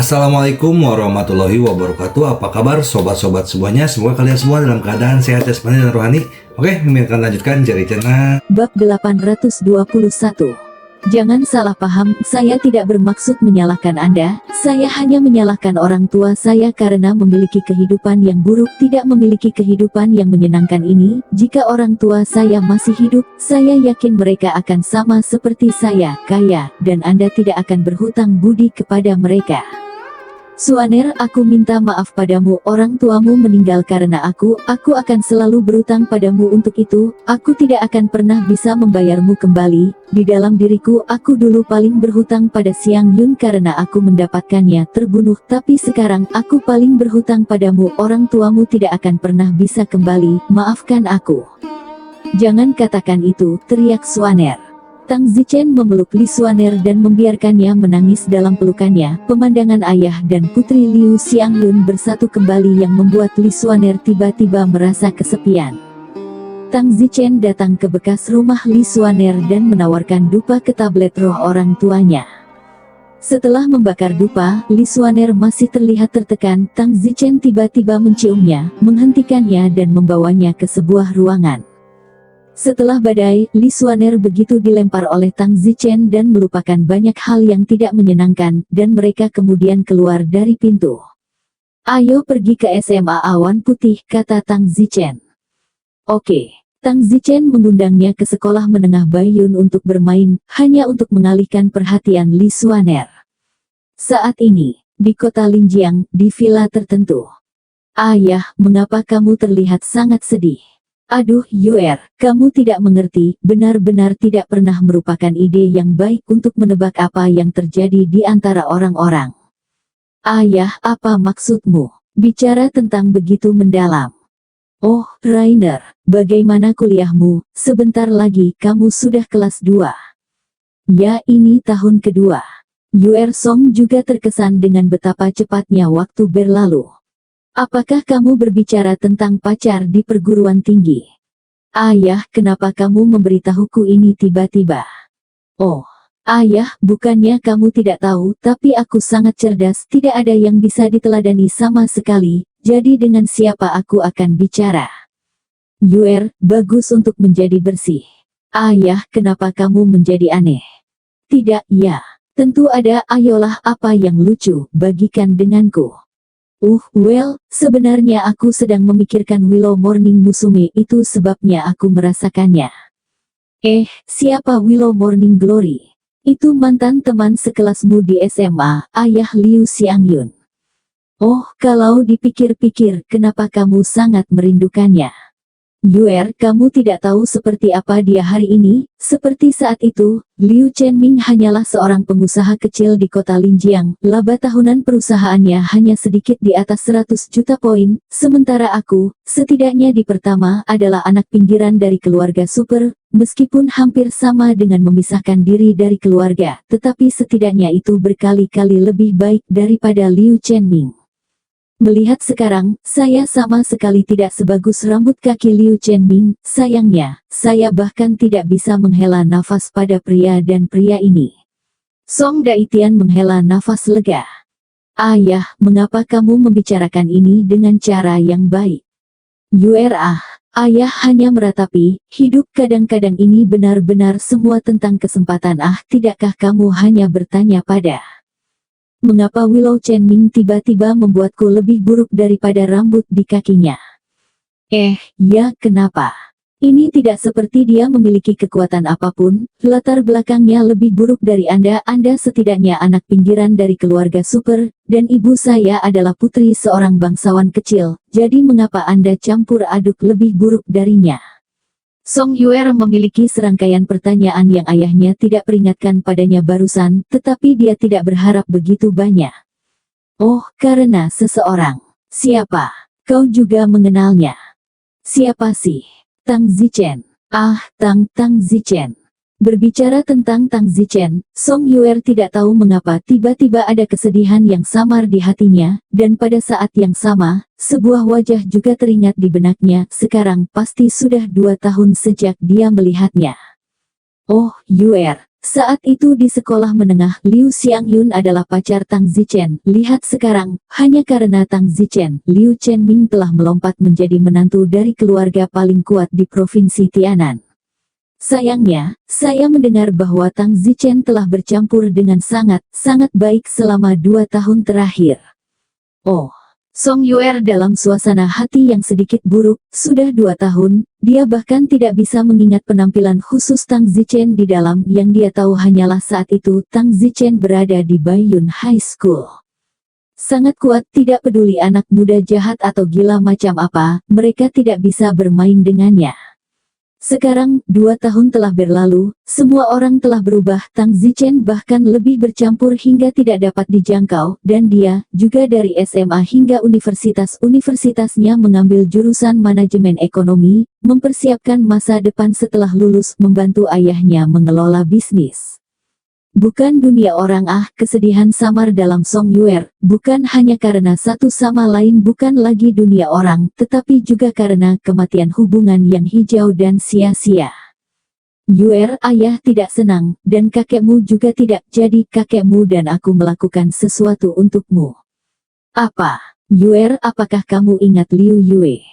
Assalamualaikum warahmatullahi wabarakatuh. Apa kabar sobat-sobat semuanya? Semoga kalian semua dalam keadaan sehat jasmani dan rohani. Oke, Mimin akan lanjutkan Jari Cena. Bab 821. Jangan salah paham, saya tidak bermaksud menyalahkan Anda, saya hanya menyalahkan orang tua saya karena memiliki kehidupan yang buruk, tidak memiliki kehidupan yang menyenangkan ini. Jika orang tua saya masih hidup, saya yakin mereka akan sama seperti saya, kaya, dan Anda tidak akan berhutang budi kepada mereka. Suaner, aku minta maaf padamu, orang tuamu meninggal karena aku akan selalu berutang padamu untuk itu, aku tidak akan pernah bisa membayarmu kembali, di dalam diriku aku dulu paling berhutang pada Siang Yun karena aku mendapatkannya terbunuh, tapi sekarang aku paling berhutang padamu, orang tuamu tidak akan pernah bisa kembali, maafkan aku. Jangan katakan itu, teriak Suaner. Tang Zichen memeluk Li Suaner dan membiarkannya menangis dalam pelukannya. Pemandangan ayah dan putri Liu Xianglun bersatu kembali yang membuat Li Suaner tiba-tiba merasa kesepian. Tang Zichen datang ke bekas rumah Li Suaner dan menawarkan dupa ke tablet roh orang tuanya. Setelah membakar dupa, Li Suaner masih terlihat tertekan. Tang Zichen tiba-tiba menciumnya, menghentikannya dan membawanya ke sebuah ruangan. Setelah badai, Li Suaner begitu dilempar oleh Tang Zichen dan melupakan banyak hal yang tidak menyenangkan, dan mereka kemudian keluar dari pintu. Ayo pergi ke SMA Awan Putih, kata Tang Zichen. Oke. Tang Zichen mengundangnya ke sekolah menengah Baiyun untuk bermain, hanya untuk mengalihkan perhatian Li Suaner. Saat ini, di kota Linjiang, di villa tertentu. Ayah, mengapa kamu terlihat sangat sedih? Aduh, Yuer, kamu tidak mengerti, benar-benar tidak pernah merupakan ide yang baik untuk menebak apa yang terjadi di antara orang-orang. Ayah, apa maksudmu? Bicara tentang begitu mendalam. Oh, Rainer, bagaimana kuliahmu? Sebentar lagi kamu sudah kelas 2. Ya, ini tahun kedua. Yuer Song juga terkesan dengan betapa cepatnya waktu berlalu. Apakah kamu berbicara tentang pacar di perguruan tinggi? Ayah, kenapa kamu memberitahuku ini tiba-tiba? Oh, ayah, bukannya kamu tidak tahu, tapi aku sangat cerdas, tidak ada yang bisa diteladani sama sekali, jadi dengan siapa aku akan bicara? Yuer, bagus untuk menjadi bersih. Ayah, kenapa kamu menjadi aneh? Tidak, ya. Tentu ada, ayolah, apa yang lucu, bagikan denganku. Well, sebenarnya aku sedang memikirkan Willow Morning Musume, itu sebabnya aku merasakannya. Siapa Willow Morning Glory? Itu mantan teman sekelasmu di SMA, ayah Liu Xiangyun. Oh, kalau dipikir-pikir, kenapa kamu sangat merindukannya? Yuer, kamu tidak tahu seperti apa dia hari ini, seperti saat itu, Liu Chenming hanyalah seorang pengusaha kecil di kota Linjiang, laba tahunan perusahaannya hanya sedikit di atas 100 juta poin, sementara aku, setidaknya di pertama, adalah anak pinggiran dari keluarga super, meskipun hampir sama dengan memisahkan diri dari keluarga, tetapi setidaknya itu berkali-kali lebih baik daripada Liu Chenming. Melihat sekarang, saya sama sekali tidak sebagus rambut kaki Liu Chenming, sayangnya, saya bahkan tidak bisa menghela nafas pada pria dan pria ini. Song Daitian menghela nafas lega. Ayah, mengapa kamu membicarakan ini dengan cara yang baik? Yuer, ayah hanya meratapi, hidup kadang-kadang ini benar-benar semua tentang kesempatan. Tidakkah kamu hanya bertanya pada mengapa Willow Chenming tiba-tiba membuatku lebih buruk daripada rambut di kakinya? Ya, kenapa? Ini tidak seperti dia memiliki kekuatan apapun, latar belakangnya lebih buruk dari Anda. Anda setidaknya anak pinggiran dari keluarga super, dan ibu saya adalah putri seorang bangsawan kecil, jadi mengapa Anda campur aduk lebih buruk darinya? Song Yuer memiliki serangkaian pertanyaan yang ayahnya tidak peringatkan padanya barusan, tetapi dia tidak berharap begitu banyak. Oh, karena seseorang. Siapa? Kau juga mengenalnya? Siapa sih? Tang Zichen. Tang Zichen. Berbicara tentang Tang Zichen, Song Yuer tidak tahu mengapa tiba-tiba ada kesedihan yang samar di hatinya, dan pada saat yang sama, sebuah wajah juga teringat di benaknya. Sekarang pasti sudah 2 tahun sejak dia melihatnya. Oh, Yuer, Saat itu di sekolah menengah, Liu Xiangyun adalah pacar Tang Zichen. Lihat sekarang, hanya karena Tang Zichen, Liu Chenming telah melompat menjadi menantu dari keluarga paling kuat di Provinsi Tianan. Sayangnya, saya mendengar bahwa Tang Zichen telah bercampur dengan sangat baik selama 2 tahun terakhir. Oh. Song Yuer dalam suasana hati yang sedikit buruk. Sudah 2 tahun, dia bahkan tidak bisa mengingat penampilan khusus Tang Zichen di dalam. Yang dia tahu hanyalah saat itu Tang Zichen berada di Baiyun High School. Sangat kuat, tidak peduli anak muda jahat atau gila macam apa, mereka tidak bisa bermain dengannya. Sekarang, 2 tahun telah berlalu, semua orang telah berubah. Tang Zichen bahkan lebih bercampur hingga tidak dapat dijangkau, dan dia, juga dari SMA hingga universitasnya mengambil jurusan manajemen ekonomi, mempersiapkan masa depan setelah lulus, membantu ayahnya mengelola bisnis. Bukan dunia orang. Kesedihan samar dalam Song Yuer, bukan hanya karena satu sama lain, bukan lagi dunia orang, tetapi juga karena kematian hubungan yang hijau dan sia-sia. Yuer, ayah tidak senang, dan kakekmu juga tidak, jadi kakekmu dan aku melakukan sesuatu untukmu. Apa? Yuer, apakah kamu ingat Liu Yue?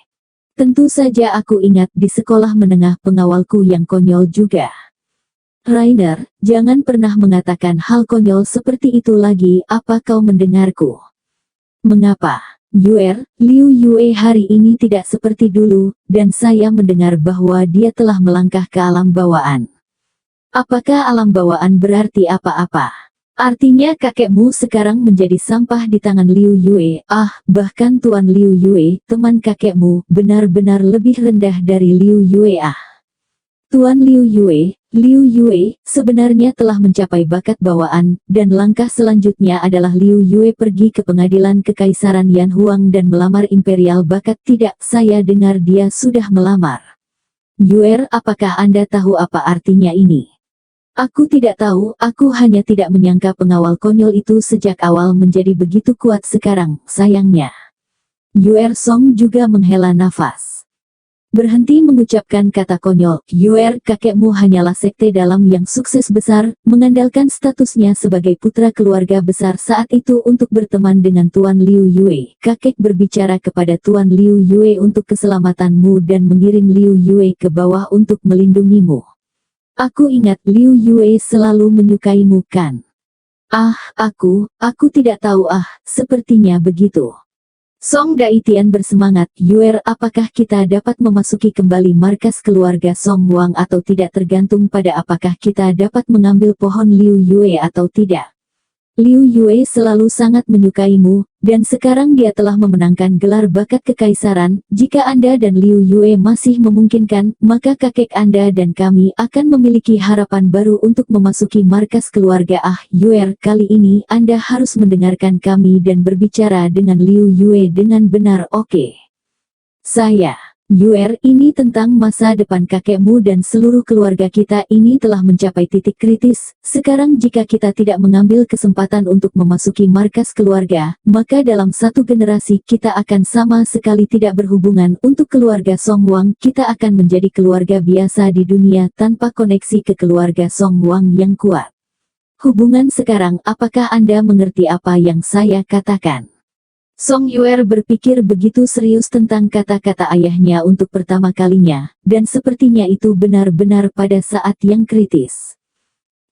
Tentu saja aku ingat, di sekolah menengah pengawalku yang konyol juga. Rainer, jangan pernah mengatakan hal konyol seperti itu lagi. Apa kau mendengarku? Mengapa? Yuer, Liu Yue hari ini tidak seperti dulu, dan saya mendengar bahwa dia telah melangkah ke alam bawaan. Apakah alam bawaan berarti apa-apa? Artinya kakekmu sekarang menjadi sampah di tangan Liu Yue. Bahkan Tuan Liu Yue, teman kakekmu, benar-benar lebih rendah dari Liu Yue. Tuan Liu Yue sebenarnya telah mencapai bakat bawaan, dan langkah selanjutnya adalah Liu Yue pergi ke pengadilan Kekaisaran Yan Huang dan melamar imperial bakat. Tidak, saya dengar dia sudah melamar. Yuer, apakah Anda tahu apa artinya ini? Aku tidak tahu, aku hanya tidak menyangka pengawal konyol itu sejak awal menjadi begitu kuat sekarang, sayangnya. Yuer Song juga menghela nafas. Berhenti mengucapkan kata konyol. Yuer, kakekmu hanyalah sekte dalam yang sukses besar, mengandalkan statusnya sebagai putra keluarga besar saat itu untuk berteman dengan Tuan Liu Yue. Kakek berbicara kepada Tuan Liu Yue untuk keselamatanmu dan mengirim Liu Yue ke bawah untuk melindungimu. Aku ingat Liu Yue selalu menyukaimu, kan? Aku tidak tahu. Sepertinya begitu. Song Daitian bersemangat. Yuer, apakah kita dapat memasuki kembali markas keluarga Song Wang atau tidak tergantung pada apakah kita dapat mengambil pohon Liu Yue atau tidak. Liu Yue selalu sangat menyukaimu, dan sekarang dia telah memenangkan gelar bakat kekaisaran. Jika Anda dan Liu Yue masih memungkinkan, maka kakek Anda dan kami akan memiliki harapan baru untuk memasuki markas keluarga. Yuer, kali ini Anda harus mendengarkan kami dan berbicara dengan Liu Yue dengan benar, oke? Yuer, ini tentang masa depan kakekmu dan seluruh keluarga kita. Ini telah mencapai titik kritis. Sekarang jika kita tidak mengambil kesempatan untuk memasuki markas keluarga, maka dalam satu generasi kita akan sama sekali tidak berhubungan. Untuk keluarga Song Wang, kita akan menjadi keluarga biasa di dunia tanpa koneksi ke keluarga Song Wang yang kuat. Hubungan sekarang, apakah Anda mengerti apa yang saya katakan? Song Yuer berpikir begitu serius tentang kata-kata ayahnya untuk pertama kalinya, dan sepertinya itu benar-benar pada saat yang kritis.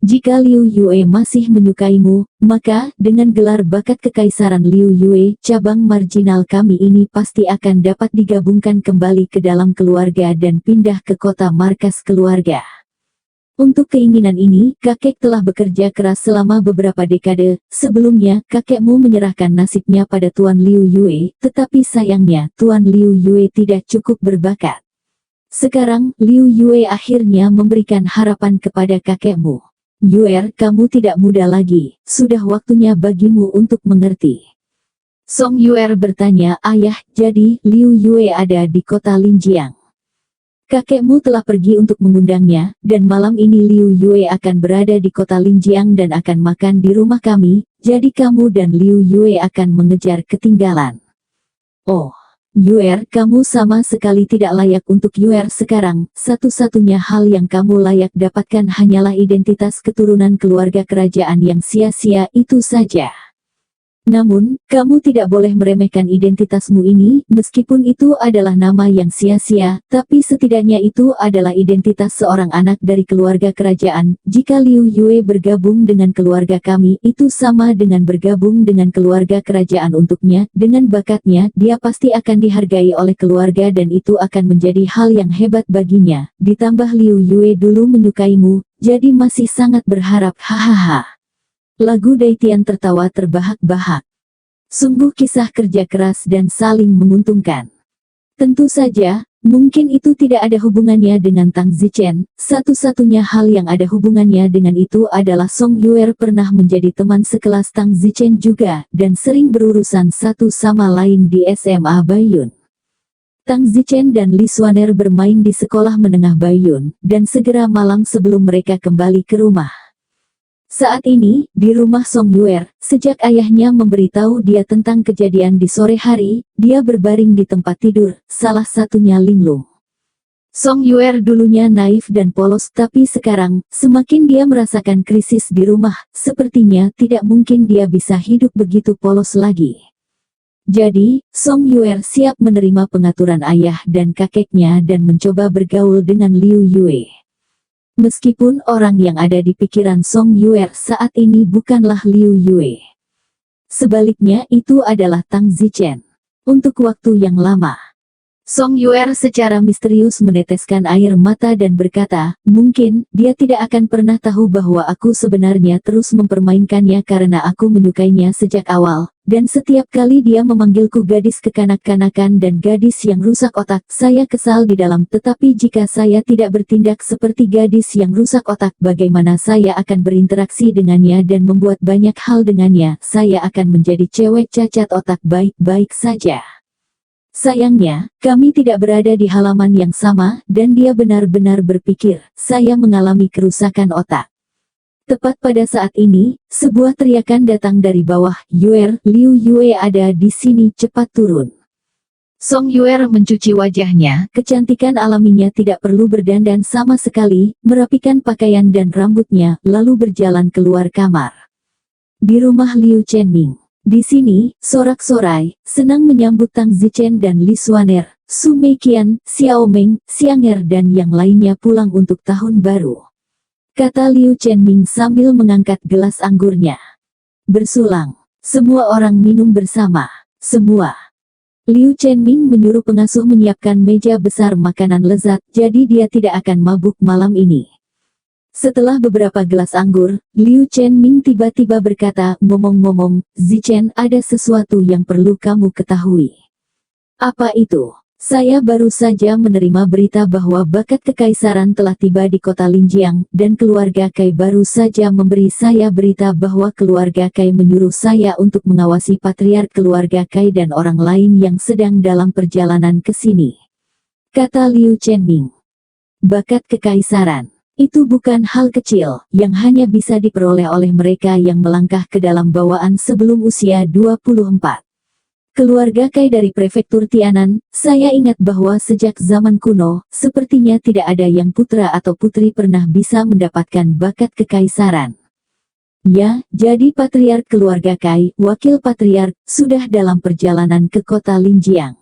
Jika Liu Yue masih menyukaimu, maka dengan gelar bakat kekaisaran Liu Yue, cabang marginal kami ini pasti akan dapat digabungkan kembali ke dalam keluarga dan pindah ke kota markas keluarga. Untuk keinginan ini, kakek telah bekerja keras selama beberapa dekade. Sebelumnya, kakekmu menyerahkan nasibnya pada Tuan Liu Yue, tetapi sayangnya, Tuan Liu Yue tidak cukup berbakat. Sekarang, Liu Yue akhirnya memberikan harapan kepada kakekmu. Yuer, kamu tidak muda lagi, sudah waktunya bagimu untuk mengerti. Song Yuer bertanya, ayah, jadi, Liu Yue ada di kota Linjiang. Kakekmu telah pergi untuk mengundangnya, dan malam ini Liu Yue akan berada di kota Linjiang dan akan makan di rumah kami, jadi kamu dan Liu Yue akan mengejar ketinggalan. Oh, Yuer, kamu sama sekali tidak layak untuk Yuer sekarang. Satu-satunya hal yang kamu layak dapatkan hanyalah identitas keturunan keluarga kerajaan yang sia-sia itu saja. Namun, kamu tidak boleh meremehkan identitasmu ini, meskipun itu adalah nama yang sia-sia, tapi setidaknya itu adalah identitas seorang anak dari keluarga kerajaan. Jika Liu Yue bergabung dengan keluarga kami, itu sama dengan bergabung dengan keluarga kerajaan untuknya. Dengan bakatnya, dia pasti akan dihargai oleh keluarga dan itu akan menjadi hal yang hebat baginya. Ditambah Liu Yue dulu menyukaimu, jadi masih sangat berharap. Hahaha. Lagu Daitian tertawa terbahak-bahak. Sungguh kisah kerja keras dan saling menguntungkan. Tentu saja, mungkin itu tidak ada hubungannya dengan Tang Zichen. Satu-satunya hal yang ada hubungannya dengan itu adalah Song Yuer pernah menjadi teman sekelas Tang Zichen juga, dan sering berurusan satu sama lain di SMA Baiyun. Tang Zichen dan Li Xuaner bermain di sekolah menengah Baiyun, dan segera malam sebelum mereka kembali ke rumah. Saat ini, di rumah Song Yuer, sejak ayahnya memberitahu dia tentang kejadian di sore hari, dia berbaring di tempat tidur, salah satunya linglung. Song Yuer dulunya naif dan polos, tapi sekarang, semakin dia merasakan krisis di rumah, sepertinya tidak mungkin dia bisa hidup begitu polos lagi. Jadi, Song Yuer siap menerima pengaturan ayah dan kakeknya dan mencoba bergaul dengan Liu Yue. Meskipun orang yang ada di pikiran Song Yuer saat ini bukanlah Liu Yue. Sebaliknya itu adalah Tang Zichen. Untuk waktu yang lama, Song Yuer secara misterius meneteskan air mata dan berkata, mungkin, dia tidak akan pernah tahu bahwa aku sebenarnya terus mempermainkannya karena aku menyukainya sejak awal, dan setiap kali dia memanggilku gadis kekanak-kanakan dan gadis yang rusak otak, saya kesal di dalam, tetapi jika saya tidak bertindak seperti gadis yang rusak otak, bagaimana saya akan berinteraksi dengannya dan membuat banyak hal dengannya, saya akan menjadi cewek cacat otak baik-baik saja. Sayangnya, kami tidak berada di halaman yang sama, dan dia benar-benar berpikir, saya mengalami kerusakan otak. Tepat pada saat ini, sebuah teriakan datang dari bawah, Yuer, Liu Yue ada di sini, cepat turun. Song Yuer mencuci wajahnya, kecantikan alaminya tidak perlu berdandan sama sekali, merapikan pakaian dan rambutnya, lalu berjalan keluar kamar. Di rumah Liu Chenming. Di sini, sorak-sorai, senang menyambut Tang Zichen dan Li Xuaner, Su Meiqian, Xiao Meng, Xianger dan yang lainnya pulang untuk tahun baru. Kata Liu Chenming sambil mengangkat gelas anggurnya. Bersulang. Semua orang minum bersama. Semua. Liu Chenming menyuruh pengasuh menyiapkan meja besar makanan lezat, jadi dia tidak akan mabuk malam ini. Setelah beberapa gelas anggur, Liu Chenming tiba-tiba berkata, ngomong-ngomong, Zichen, ada sesuatu yang perlu kamu ketahui. Apa itu? Saya baru saja menerima berita bahwa bakat kekaisaran telah tiba di kota Linjiang, dan keluarga Kai baru saja memberi saya berita bahwa keluarga Kai menyuruh saya untuk mengawasi patriark keluarga Kai dan orang lain yang sedang dalam perjalanan ke sini. Kata Liu Chenming. Bakat kekaisaran. Itu bukan hal kecil, yang hanya bisa diperoleh oleh mereka yang melangkah ke dalam bawaan sebelum usia 24. Keluarga Kai dari prefektur Tianan, saya ingat bahwa sejak zaman kuno, sepertinya tidak ada yang putra atau putri pernah bisa mendapatkan bakat kekaisaran. Ya, jadi patriark keluarga Kai, wakil patriark, sudah dalam perjalanan ke kota Linjiang.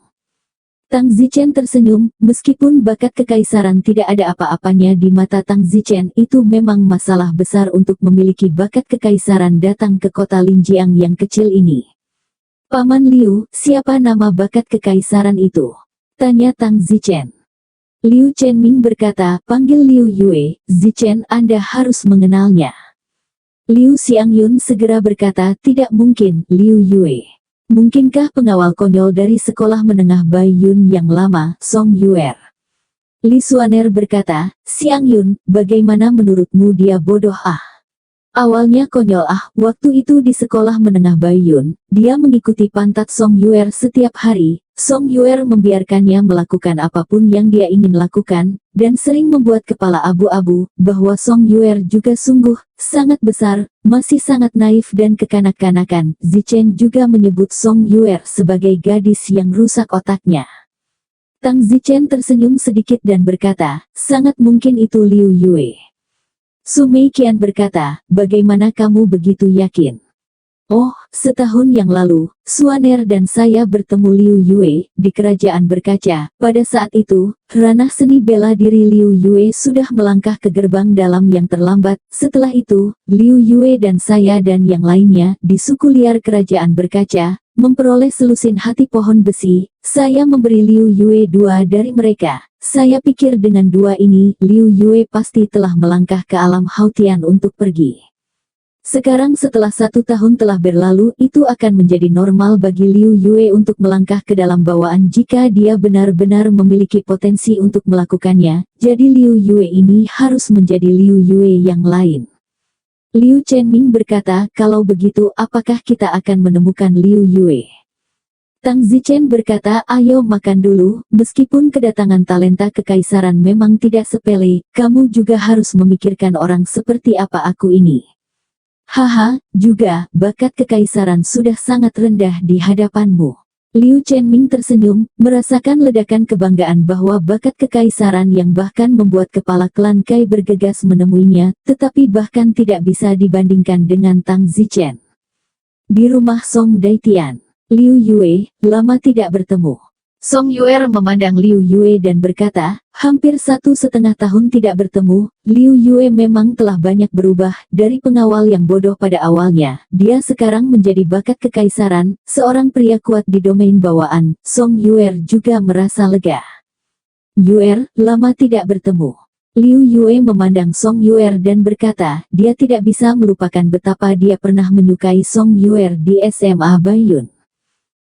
Tang Zichen tersenyum, meskipun bakat kekaisaran tidak ada apa-apanya di mata Tang Zichen, itu memang masalah besar untuk memiliki bakat kekaisaran datang ke kota Linjiang yang kecil ini. Paman Liu, siapa nama bakat kekaisaran itu? Tanya Tang Zichen. Liu Chenming berkata, panggil Liu Yue, Zichen, Anda harus mengenalnya. Liu Xiangyun segera berkata, tidak mungkin, Liu Yue. Mungkinkah pengawal konyol dari sekolah menengah Baiyun yang lama, Song Yuer? Li Xuaner berkata, Xiangyun, bagaimana menurutmu dia bodoh ah? Awalnya konyol waktu itu di sekolah menengah Baiyun, dia mengikuti pantat Song Yuer setiap hari. Song Yuer membiarkannya melakukan apapun yang dia ingin lakukan, dan sering membuat kepala abu-abu, bahwa Song Yuer juga sungguh, sangat besar, masih sangat naif dan kekanak-kanakan. Zichen juga menyebut Song Yuer sebagai gadis yang rusak otaknya. Tang Zichen tersenyum sedikit dan berkata, sangat mungkin itu Liu Yue. Su Meiqian berkata, bagaimana kamu begitu yakin? Oh, setahun yang lalu, Suaner dan saya bertemu Liu Yue di kerajaan berkaca. Pada saat itu, ranah seni bela diri Liu Yue sudah melangkah ke gerbang dalam yang terlambat. Setelah itu, Liu Yue dan saya dan yang lainnya di suku liar kerajaan berkaca memperoleh selusin hati pohon besi. Saya memberi Liu Yue 2 dari mereka. Saya pikir dengan 2 ini, Liu Yue pasti telah melangkah ke alam Hautian untuk pergi. Sekarang setelah 1 tahun telah berlalu, itu akan menjadi normal bagi Liu Yue untuk melangkah ke dalam bawaan jika dia benar-benar memiliki potensi untuk melakukannya. Jadi Liu Yue ini harus menjadi Liu Yue yang lain. Liu Chenming berkata, kalau begitu apakah kita akan menemukan Liu Yue? Tang Zichen berkata, ayo makan dulu, meskipun kedatangan talenta kekaisaran memang tidak sepele, kamu juga harus memikirkan orang seperti apa aku ini. Haha, juga, bakat kekaisaran sudah sangat rendah di hadapanmu. Liu Chenming tersenyum, merasakan ledakan kebanggaan bahwa bakat kekaisaran yang bahkan membuat kepala klan Kai bergegas menemuinya, tetapi bahkan tidak bisa dibandingkan dengan Tang Zichen. Di rumah Song Daitian, Liu Yue, lama tidak bertemu. Song Yuer memandang Liu Yue dan berkata, hampir 1,5 tahun tidak bertemu. Liu Yue memang telah banyak berubah, dari pengawal yang bodoh pada awalnya, dia sekarang menjadi bakat kekaisaran, seorang pria kuat di domain bawaan. Song Yuer juga merasa lega. Yuer, lama tidak bertemu. Liu Yue memandang Song Yuer dan berkata, dia tidak bisa melupakan betapa dia pernah menyukai Song Yuer di SMA Baiyun.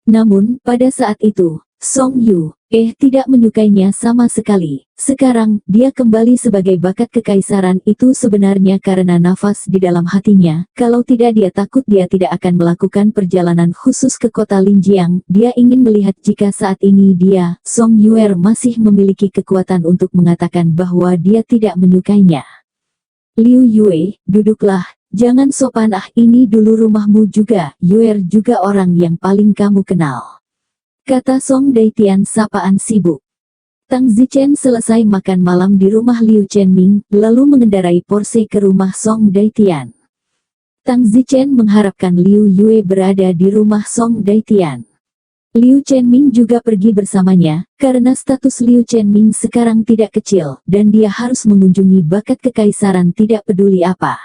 Namun, pada saat itu, Song Yu tidak menyukainya sama sekali. Sekarang, dia kembali sebagai bakat kekaisaran itu sebenarnya karena nafas di dalam hatinya. Kalau tidak dia takut dia tidak akan melakukan perjalanan khusus ke kota Linjiang. Dia ingin melihat jika saat ini dia, Song Yuer masih memiliki kekuatan untuk mengatakan bahwa dia tidak menyukainya. Liu Yue, duduklah. Jangan sopan ini dulu rumahmu juga, Yuer juga orang yang paling kamu kenal. Kata Song Daitian sapaan sibuk. Tang Zichen selesai makan malam di rumah Liu Chenming, lalu mengendarai Porsche ke rumah Song Daitian. Tang Zichen mengharapkan Liu Yue berada di rumah Song Daitian. Liu Chenming juga pergi bersamanya, karena status Liu Chenming sekarang tidak kecil, dan dia harus mengunjungi bakat kekaisaran tidak peduli apa.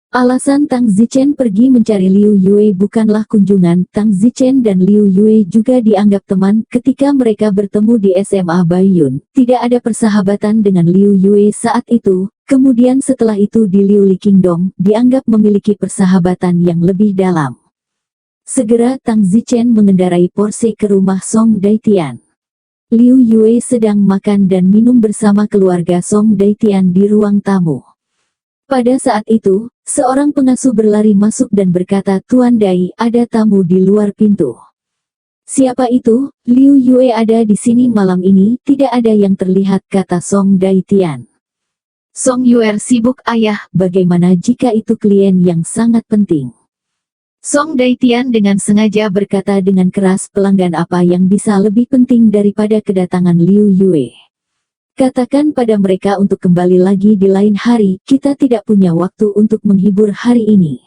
Alasan Tang Zichen pergi mencari Liu Yue bukanlah kunjungan. Tang Zichen dan Liu Yue juga dianggap teman ketika mereka bertemu di SMA Baiyun. Tidak ada persahabatan dengan Liu Yue saat itu, kemudian setelah itu di Liu Li Kingdom, dianggap memiliki persahabatan yang lebih dalam. Segera Tang Zichen mengendarai Porsche ke rumah Song Daitian. Liu Yue sedang makan dan minum bersama keluarga Song Daitian di ruang tamu. Pada saat itu, seorang pengasuh berlari masuk dan berkata, Tuan Dai, ada tamu di luar pintu. Siapa itu? Liu Yue ada di sini malam ini, tidak ada yang terlihat, kata Song Daitian. Song Yuer sibuk ayah, bagaimana jika itu klien yang sangat penting? Song Daitian dengan sengaja berkata dengan keras, pelanggan apa yang bisa lebih penting daripada kedatangan Liu Yue? Katakan pada mereka untuk kembali lagi di lain hari, kita tidak punya waktu untuk menghibur hari ini.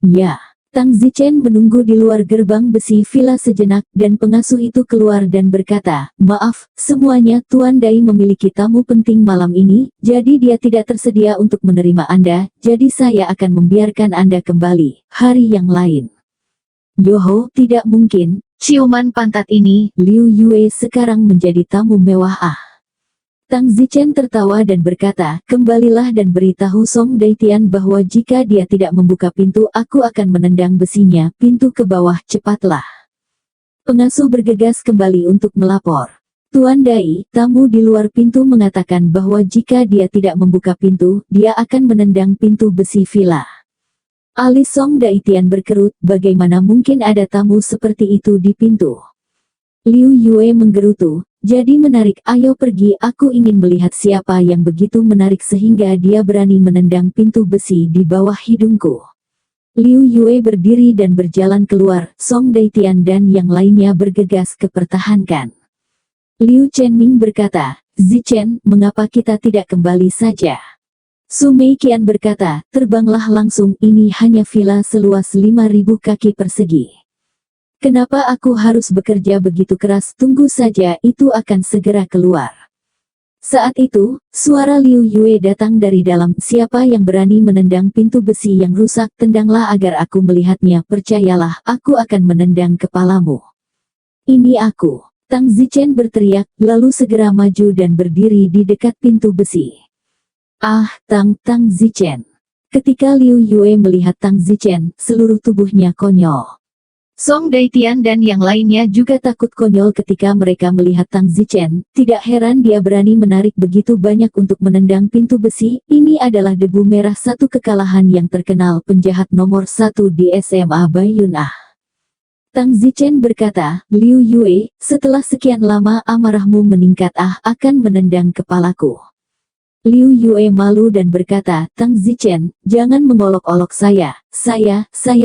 Ya, Tang Zichen menunggu di luar gerbang besi villa sejenak, dan pengasuh itu keluar dan berkata, maaf, semuanya Tuan Dai memiliki tamu penting malam ini, jadi dia tidak tersedia untuk menerima Anda, jadi saya akan membiarkan Anda kembali, hari yang lain. Yoho, tidak mungkin, ciuman pantat ini, Liu Yue sekarang menjadi tamu mewah Tang Zichen tertawa dan berkata, kembalilah dan beritahu Song Daitian bahwa jika dia tidak membuka pintu aku akan menendang besinya, pintu ke bawah, cepatlah. Pengasuh bergegas kembali untuk melapor. Tuan Dai, tamu di luar pintu mengatakan bahwa jika dia tidak membuka pintu, dia akan menendang pintu besi villa. Alis Song Daitian berkerut, bagaimana mungkin ada tamu seperti itu di pintu. Liu Yue menggerutu, jadi menarik, ayo pergi, aku ingin melihat siapa yang begitu menarik sehingga dia berani menendang pintu besi di bawah hidungku. Liu Yue berdiri dan berjalan keluar, Song Daitian dan yang lainnya bergegas ke pertahankan. Liu Chenming berkata, Zichen, mengapa kita tidak kembali saja? Su Meiqian berkata, terbanglah langsung, ini hanya villa seluas 5.000 kaki persegi. Kenapa aku harus bekerja begitu keras? Tunggu saja, itu akan segera keluar. Saat itu, suara Liu Yue datang dari dalam. Siapa yang berani menendang pintu besi yang rusak? Tendanglah agar aku melihatnya. Percayalah, aku akan menendang kepalamu. Ini aku. Tang Zichen berteriak, lalu segera maju dan berdiri di dekat pintu besi. Ah, Tang Zichen. Ketika Liu Yue melihat Tang Zichen, seluruh tubuhnya konyol. Song Daitian dan yang lainnya juga takut konyol ketika mereka melihat Tang Zichen. Tidak heran dia berani menarik begitu banyak untuk menendang pintu besi. Ini adalah debu merah, satu kekalahan yang terkenal, penjahat nomor 1 di SMA Baiyun Ah. Tang Zichen berkata, Liu Yue, setelah sekian lama amarahmu meningkat, akan menendang kepalaku. Liu Yue malu dan berkata, Tang Zichen, jangan mengolok-olok saya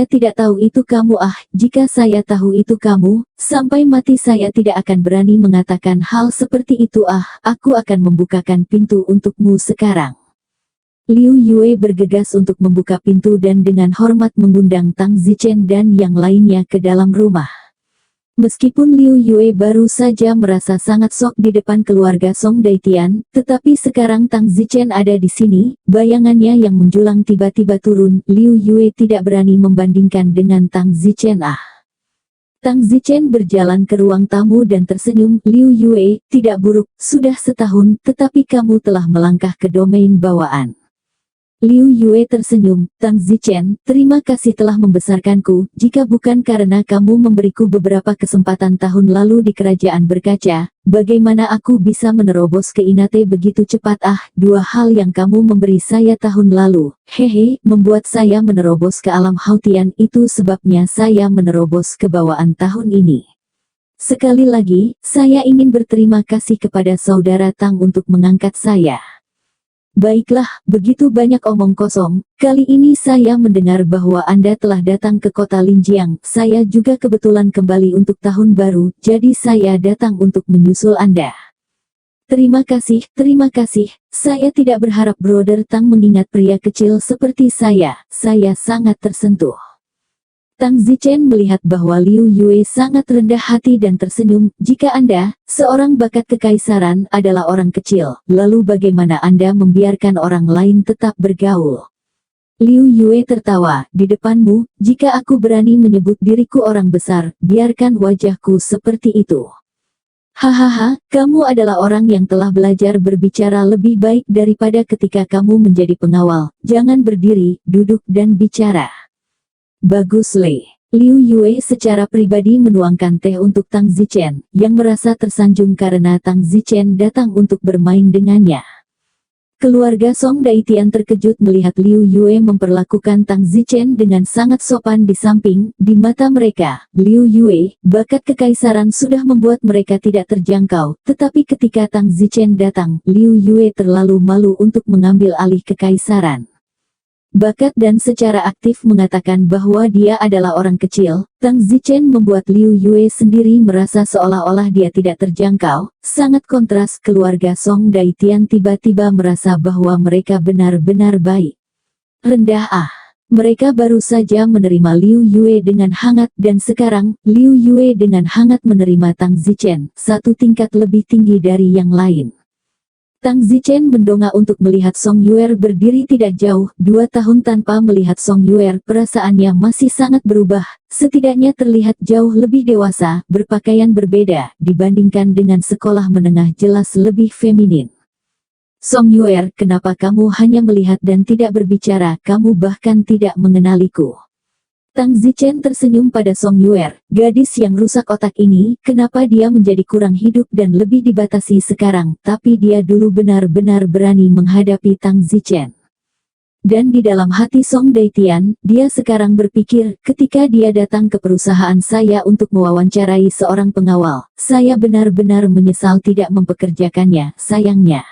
tidak tahu itu kamu. Jika saya tahu itu kamu, sampai mati saya tidak akan berani mengatakan hal seperti itu. Aku akan membukakan pintu untukmu sekarang. Liu Yue bergegas untuk membuka pintu dan dengan hormat mengundang Tang Zichen dan yang lainnya ke dalam rumah. Meskipun Liu Yue baru saja merasa sangat shock di depan keluarga Song Daitian, tetapi sekarang Tang Zichen ada di sini, bayangannya yang menjulang tiba-tiba turun. Liu Yue tidak berani membandingkan dengan Tang Zichen. Tang Zichen berjalan ke ruang tamu dan tersenyum. Liu Yue, tidak buruk, sudah setahun, tetapi kamu telah melangkah ke domain bawaan. Liu Yue tersenyum, Tang Zichen, terima kasih telah membesarkanku. Jika bukan karena kamu memberiku beberapa kesempatan tahun lalu di kerajaan berkaca, bagaimana aku bisa menerobos ke Inate begitu cepat? Dua hal yang kamu memberi saya tahun lalu, membuat saya menerobos ke alam Hautian, itu sebabnya saya menerobos ke bawaan tahun ini. Sekali lagi, saya ingin berterima kasih kepada saudara Tang untuk mengangkat saya. Baiklah, begitu banyak omong kosong. Kali ini saya mendengar bahwa Anda telah datang ke kota Linjiang. Saya juga kebetulan kembali untuk tahun baru, jadi saya datang untuk menyusul Anda. Terima kasih. Saya tidak berharap Brother Tang mengingat pria kecil seperti saya sangat tersentuh. Tang Zichen melihat bahwa Liu Yue sangat rendah hati dan tersenyum. Jika Anda, seorang bakat kekaisaran, adalah orang kecil, lalu bagaimana Anda membiarkan orang lain tetap bergaul? Liu Yue tertawa, di depanmu, jika aku berani menyebut diriku orang besar, biarkan wajahku seperti itu. Hahaha, kamu adalah orang yang telah belajar berbicara lebih baik daripada ketika kamu menjadi pengawal. Jangan berdiri, duduk dan bicara. Bagus Liu Yue secara pribadi menuangkan teh untuk Tang Zichen, yang merasa tersanjung karena Tang Zichen datang untuk bermain dengannya. Keluarga Song Daitian terkejut melihat Liu Yue memperlakukan Tang Zichen dengan sangat sopan. Di samping, di mata mereka, Liu Yue, bakat kekaisaran sudah membuat mereka tidak terjangkau, tetapi ketika Tang Zichen datang, Liu Yue terlalu malu untuk mengambil alih kekaisaran. Bakat dan secara aktif mengatakan bahwa dia adalah orang kecil, Tang Zichen membuat Liu Yue sendiri merasa seolah-olah dia tidak terjangkau. Sangat kontras, keluarga Song Daitian tiba-tiba merasa bahwa mereka benar-benar baik. Rendah Mereka baru saja menerima Liu Yue dengan hangat dan sekarang, Liu Yue dengan hangat menerima Tang Zichen, satu tingkat lebih tinggi dari yang lain. Tang Zichen mendongak untuk melihat Song Yuer berdiri tidak jauh. 2 tahun tanpa melihat Song Yuer, perasaannya masih sangat berubah. Setidaknya terlihat jauh lebih dewasa, berpakaian berbeda, dibandingkan dengan sekolah menengah jelas lebih feminin. Song Yuer, kenapa kamu hanya melihat dan tidak berbicara? Kamu bahkan tidak mengenaliku. Tang Zichen tersenyum pada Song Yuer, gadis yang rusak otak ini, kenapa dia menjadi kurang hidup dan lebih dibatasi sekarang, tapi dia dulu benar-benar berani menghadapi Tang Zichen. Dan di dalam hati Song Daitian, dia sekarang berpikir, ketika dia datang ke perusahaan saya untuk mewawancarai seorang pengawal, saya benar-benar menyesal tidak mempekerjakannya, sayangnya.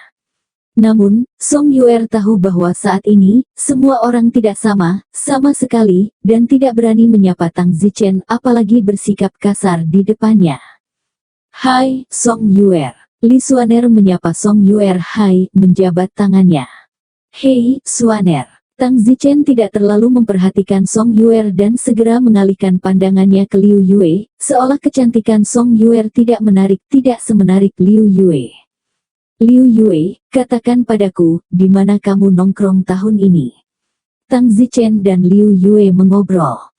Namun, Song Yuer tahu bahwa saat ini, semua orang tidak sama sekali, dan tidak berani menyapa Tang Zichen, apalagi bersikap kasar di depannya. Hai, Song Yuer. Li Xuaner menyapa Song Yuer hai, menjabat tangannya. Hei, Xuaner. Tang Zichen tidak terlalu memperhatikan Song Yuer dan segera mengalihkan pandangannya ke Liu Yue, seolah kecantikan Song Yuer tidak semenarik Liu Yue. Liu Yue, katakan padaku, di mana kamu nongkrong tahun ini? Tang Zichen dan Liu Yue mengobrol.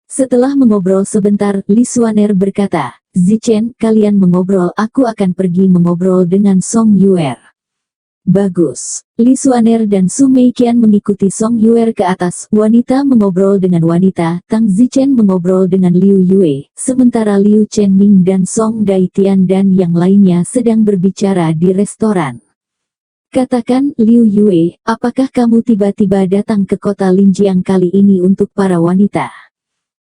Setelah mengobrol sebentar, Li Xuaner berkata, Zichen, kalian mengobrol, aku akan pergi mengobrol dengan Song Yuer. Bagus. Li Xuaner dan Su Meiqian mengikuti Song Yuer ke atas, wanita mengobrol dengan wanita, Tang Zichen mengobrol dengan Liu Yue, sementara Liu Chenming dan Song Daitian dan yang lainnya sedang berbicara di restoran. Katakan, Liu Yue, apakah kamu tiba-tiba datang ke kota Linjiang kali ini untuk para wanita?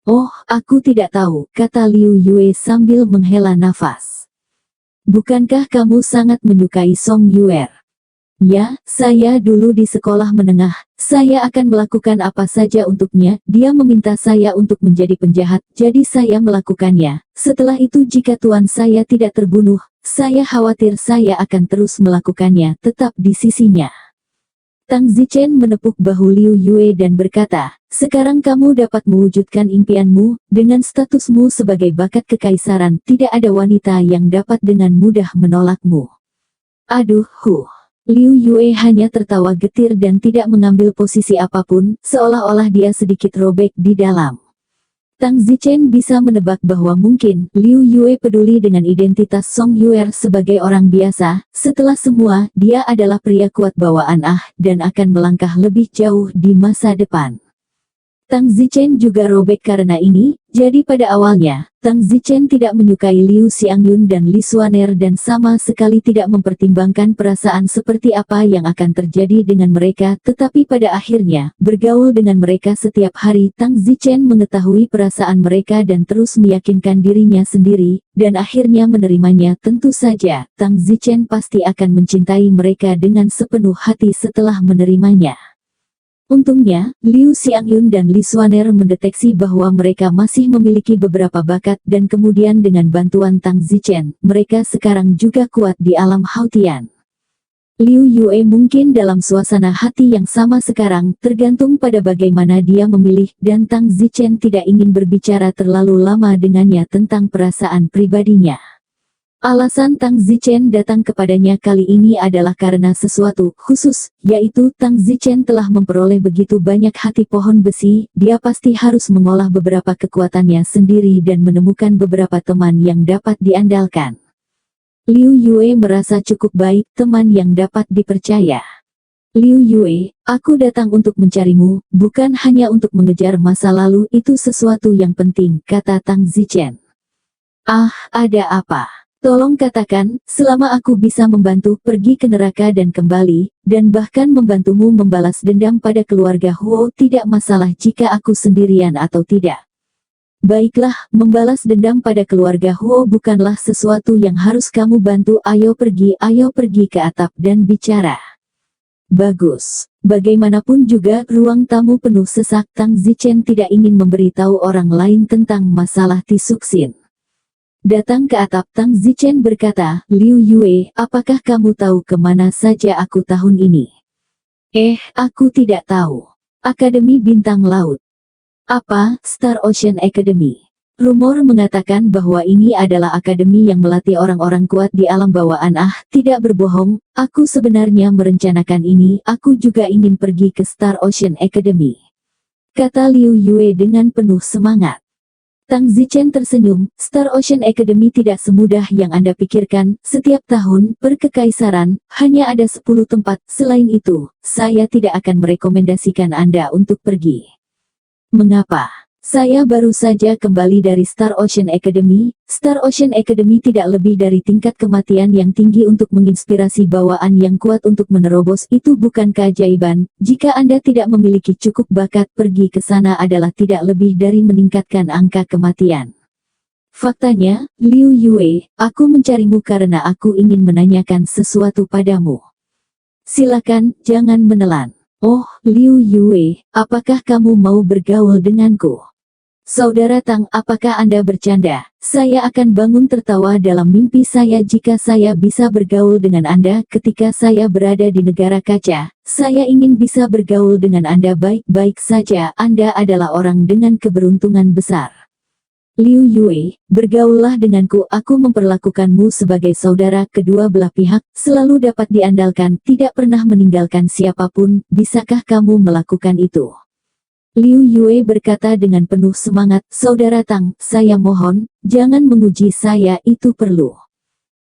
Oh, aku tidak tahu, kata Liu Yue sambil menghela nafas. Bukankah kamu sangat menyukai Song Yuer? Ya, saya dulu di sekolah menengah, saya akan melakukan apa saja untuknya, dia meminta saya untuk menjadi penjahat, jadi saya melakukannya. Setelah itu jika tuan saya tidak terbunuh, saya khawatir saya akan terus melakukannya, tetap di sisinya. Tang Zichen menepuk bahu Liu Yue dan berkata, sekarang kamu dapat mewujudkan impianmu, dengan statusmu sebagai bakat kekaisaran, tidak ada wanita yang dapat dengan mudah menolakmu. Aduh, Liu Yue hanya tertawa getir dan tidak mengambil posisi apapun, seolah-olah dia sedikit robek di dalam. Tang Zichen bisa menebak bahwa mungkin Liu Yue peduli dengan identitas Song Yuer sebagai orang biasa, setelah semua, dia adalah pria kuat bawaan dan akan melangkah lebih jauh di masa depan. Tang Zichen juga robek karena ini, jadi pada awalnya, Tang Zichen tidak menyukai Liu Xiangyun dan Li Xuaner dan sama sekali tidak mempertimbangkan perasaan seperti apa yang akan terjadi dengan mereka, tetapi pada akhirnya, bergaul dengan mereka setiap hari, Tang Zichen mengetahui perasaan mereka dan terus meyakinkan dirinya sendiri, dan akhirnya menerimanya. Tentu saja, Tang Zichen pasti akan mencintai mereka dengan sepenuh hati setelah menerimanya. Untungnya, Liu Xiangyun dan Li Xuaner mendeteksi bahwa mereka masih memiliki beberapa bakat dan kemudian dengan bantuan Tang Zichen, mereka sekarang juga kuat di alam Haotian. Liu Yue mungkin dalam suasana hati yang sama sekarang, tergantung pada bagaimana dia memilih, dan Tang Zichen tidak ingin berbicara terlalu lama dengannya tentang perasaan pribadinya. Alasan Tang Zichen datang kepadanya kali ini adalah karena sesuatu khusus, yaitu Tang Zichen telah memperoleh begitu banyak hati pohon besi, dia pasti harus mengolah beberapa kekuatannya sendiri dan menemukan beberapa teman yang dapat diandalkan. Liu Yue merasa cukup baik, teman yang dapat dipercaya. Liu Yue, aku datang untuk mencarimu, bukan hanya untuk mengejar masa lalu, itu sesuatu yang penting, kata Tang Zichen. Ah, ada apa? Tolong katakan, selama aku bisa membantu pergi ke neraka dan kembali, dan bahkan membantumu membalas dendam pada keluarga Huo, tidak masalah jika aku sendirian atau tidak. Baiklah, membalas dendam pada keluarga Huo bukanlah sesuatu yang harus kamu bantu, ayo pergi ke atap dan bicara. Bagus. Bagaimanapun juga, ruang tamu penuh sesak. Tang Zichen tidak ingin memberitahu orang lain tentang masalah Tisuksin. Datang ke atap, Tang Zichen berkata, Liu Yue, apakah kamu tahu kemana saja aku tahun ini? Aku tidak tahu. Akademi Bintang Laut. Apa, Star Ocean Academy? Rumor mengatakan bahwa ini adalah akademi yang melatih orang-orang kuat di alam bawaan. Tidak berbohong, aku sebenarnya merencanakan ini, aku juga ingin pergi ke Star Ocean Academy. Kata Liu Yue dengan penuh semangat. Tang Zichen tersenyum, Star Ocean Academy tidak semudah yang Anda pikirkan, setiap tahun, per kekaisaran, hanya ada 10 tempat, selain itu, saya tidak akan merekomendasikan Anda untuk pergi. Mengapa? Saya baru saja kembali dari Star Ocean Academy. Star Ocean Academy tidak lebih dari tingkat kematian yang tinggi untuk menginspirasi bawaan yang kuat untuk menerobos. Itu bukan keajaiban. Jika Anda tidak memiliki cukup bakat, pergi ke sana adalah tidak lebih dari meningkatkan angka kematian. Faktanya, Liu Yue, aku mencarimu karena aku ingin menanyakan sesuatu padamu. Silakan, jangan menelan. Oh, Liu Yue, apakah kamu mau bergaul denganku? Saudara Tang, apakah Anda bercanda? Saya akan bangun tertawa dalam mimpi saya jika saya bisa bergaul dengan Anda ketika saya berada di negara kaca. Saya ingin bisa bergaul dengan Anda baik-baik saja. Anda adalah orang dengan keberuntungan besar. Liu Yue, bergaullah denganku. Aku memperlakukanmu sebagai saudara. Kedua belah pihak selalu dapat diandalkan, tidak pernah meninggalkan siapapun. Bisakah kamu melakukan itu? Liu Yue berkata dengan penuh semangat, Saudara Tang, saya mohon, jangan menguji saya, itu perlu.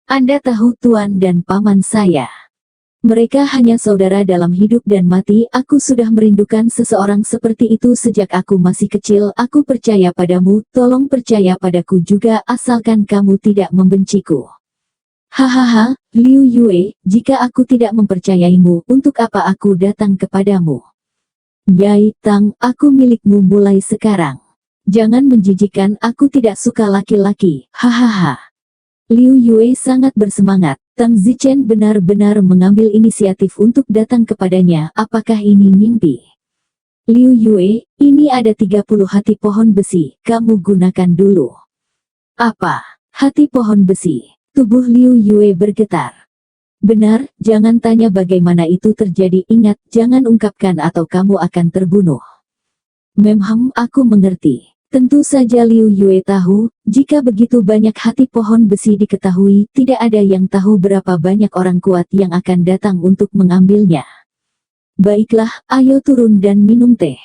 Anda tahu tuan dan paman saya. Mereka hanya saudara dalam hidup dan mati. Aku sudah merindukan seseorang seperti itu sejak aku masih kecil. Aku percaya padamu, tolong percaya padaku juga asalkan kamu tidak membenciku. Hahaha, Liu Yue, jika aku tidak mempercayaimu, untuk apa aku datang kepadamu? Yai Tang, aku milikmu mulai sekarang. Jangan menjijikkan, aku tidak suka laki-laki, hahaha. Liu Yue sangat bersemangat. Tang Zichen benar-benar mengambil inisiatif untuk datang kepadanya. Apakah ini mimpi? Liu Yue, ini ada 30 hati pohon besi, kamu gunakan dulu. Apa? Hati pohon besi? Tubuh Liu Yue bergetar. Benar, jangan tanya bagaimana itu terjadi. Ingat, jangan ungkapkan atau kamu akan terbunuh. Memham, aku mengerti. Tentu saja Liu Yue tahu, jika begitu banyak hati pohon besi diketahui, tidak ada yang tahu berapa banyak orang kuat yang akan datang untuk mengambilnya. Baiklah, ayo turun dan minum teh.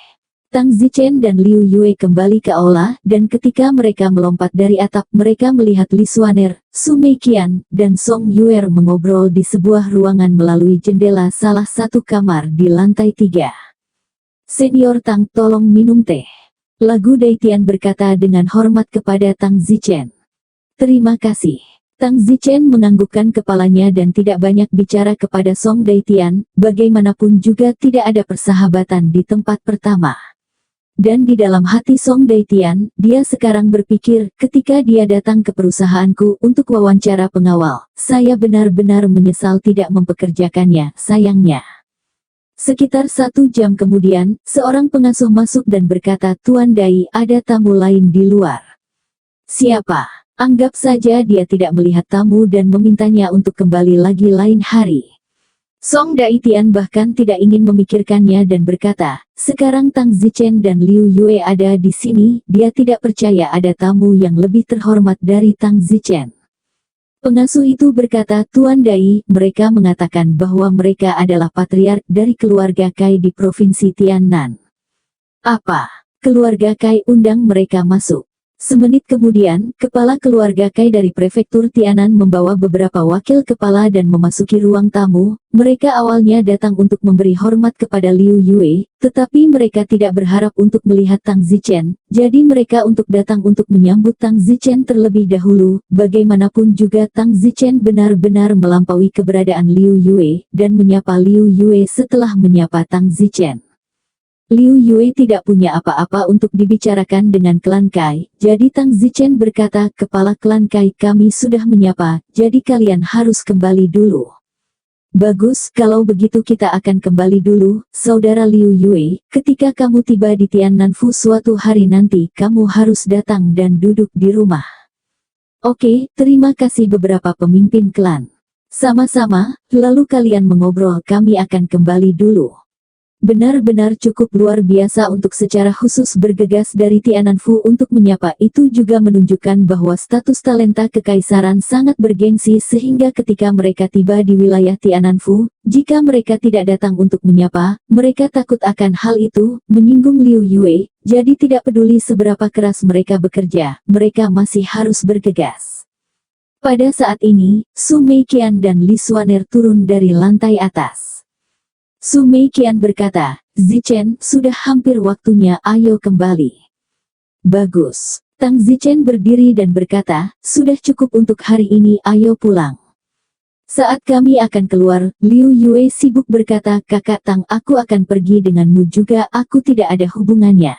Tang Zichen dan Liu Yue kembali ke aula, dan ketika mereka melompat dari atap, mereka melihat Li Xuaner, Su Meiqian, dan Song Yuer mengobrol di sebuah ruangan melalui jendela salah satu kamar di lantai 3. Senior Tang, tolong minum teh. Lagu Daitian berkata dengan hormat kepada Tang Zichen. Terima kasih. Tang Zichen menganggukkan kepalanya dan tidak banyak bicara kepada Song Daitian, bagaimanapun juga tidak ada persahabatan di tempat pertama. Dan di dalam hati Song Daitian, dia sekarang berpikir, ketika dia datang ke perusahaanku untuk wawancara pengawal, saya benar-benar menyesal tidak mempekerjakannya, sayangnya. Sekitar 1 jam kemudian, seorang pengasuh masuk dan berkata, Tuan Dai, ada tamu lain di luar. Siapa? Anggap saja dia tidak melihat tamu dan memintanya untuk kembali lagi lain hari. Song Daitian bahkan tidak ingin memikirkannya dan berkata, sekarang Tang Zichen dan Liu Yue ada di sini, dia tidak percaya ada tamu yang lebih terhormat dari Tang Zichen. Pengasuh itu berkata, Tuan Dai, mereka mengatakan bahwa mereka adalah patriark dari keluarga Kai di Provinsi Tiannan. Apa? Keluarga Kai undang mereka masuk. Semenit kemudian, kepala keluarga Kai dari prefektur Tianan membawa beberapa wakil kepala dan memasuki ruang tamu. Mereka awalnya datang untuk memberi hormat kepada Liu Yue, tetapi mereka tidak berharap untuk melihat Tang Zichen, jadi mereka untuk datang untuk menyambut Tang Zichen terlebih dahulu. Bagaimanapun juga Tang Zichen benar-benar melampaui keberadaan Liu Yue, dan menyapa Liu Yue setelah menyapa Tang Zichen. Liu Yue tidak punya apa-apa untuk dibicarakan dengan klan Kai, jadi Tang Zichen berkata, kepala klan Kai, kami sudah menyapa, jadi kalian harus kembali dulu. Bagus, kalau begitu kita akan kembali dulu, saudara Liu Yue, ketika kamu tiba di Tiannanfu suatu hari nanti, kamu harus datang dan duduk di rumah. Oke, terima kasih beberapa pemimpin klan. Sama-sama, lalu kalian mengobrol, kami akan kembali dulu. Benar-benar cukup luar biasa untuk secara khusus bergegas dari Tiannanfu untuk menyapa. Itu juga menunjukkan bahwa status talenta kekaisaran sangat bergengsi sehingga ketika mereka tiba di wilayah Tiannanfu, jika mereka tidak datang untuk menyapa, mereka takut akan hal itu, menyinggung Liu Yue, jadi tidak peduli seberapa keras mereka bekerja, mereka masih harus bergegas. Pada saat ini, Su Meiqian dan Li Xuaner turun dari lantai atas. Su Meiqian berkata, Zichen, sudah hampir waktunya, ayo kembali. Bagus. Tang Zichen berdiri dan berkata, sudah cukup untuk hari ini, ayo pulang. Saat kami akan keluar, Liu Yue sibuk berkata, kakak Tang, aku akan pergi denganmu juga, aku tidak ada hubungannya.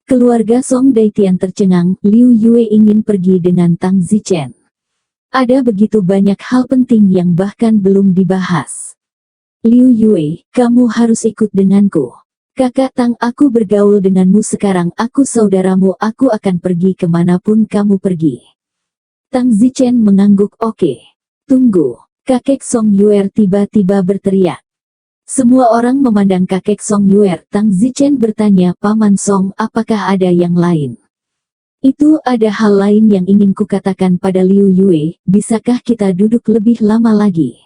Keluarga Song Daitian tercengang, Liu Yue ingin pergi dengan Tang Zichen. Ada begitu banyak hal penting yang bahkan belum dibahas. Liu Yue, kamu harus ikut denganku. Kakak Tang, aku bergaul denganmu sekarang, aku saudaramu, aku akan pergi kemanapun kamu pergi. Tang Zichen mengangguk, oke. Tunggu. Kakek Song Yuer tiba-tiba berteriak. Semua orang memandang kakek Song Yuer. Tang Zichen bertanya, Paman Song, apakah ada yang lain? Itu ada hal lain yang ingin kukatakan pada Liu Yue, bisakah kita duduk lebih lama lagi?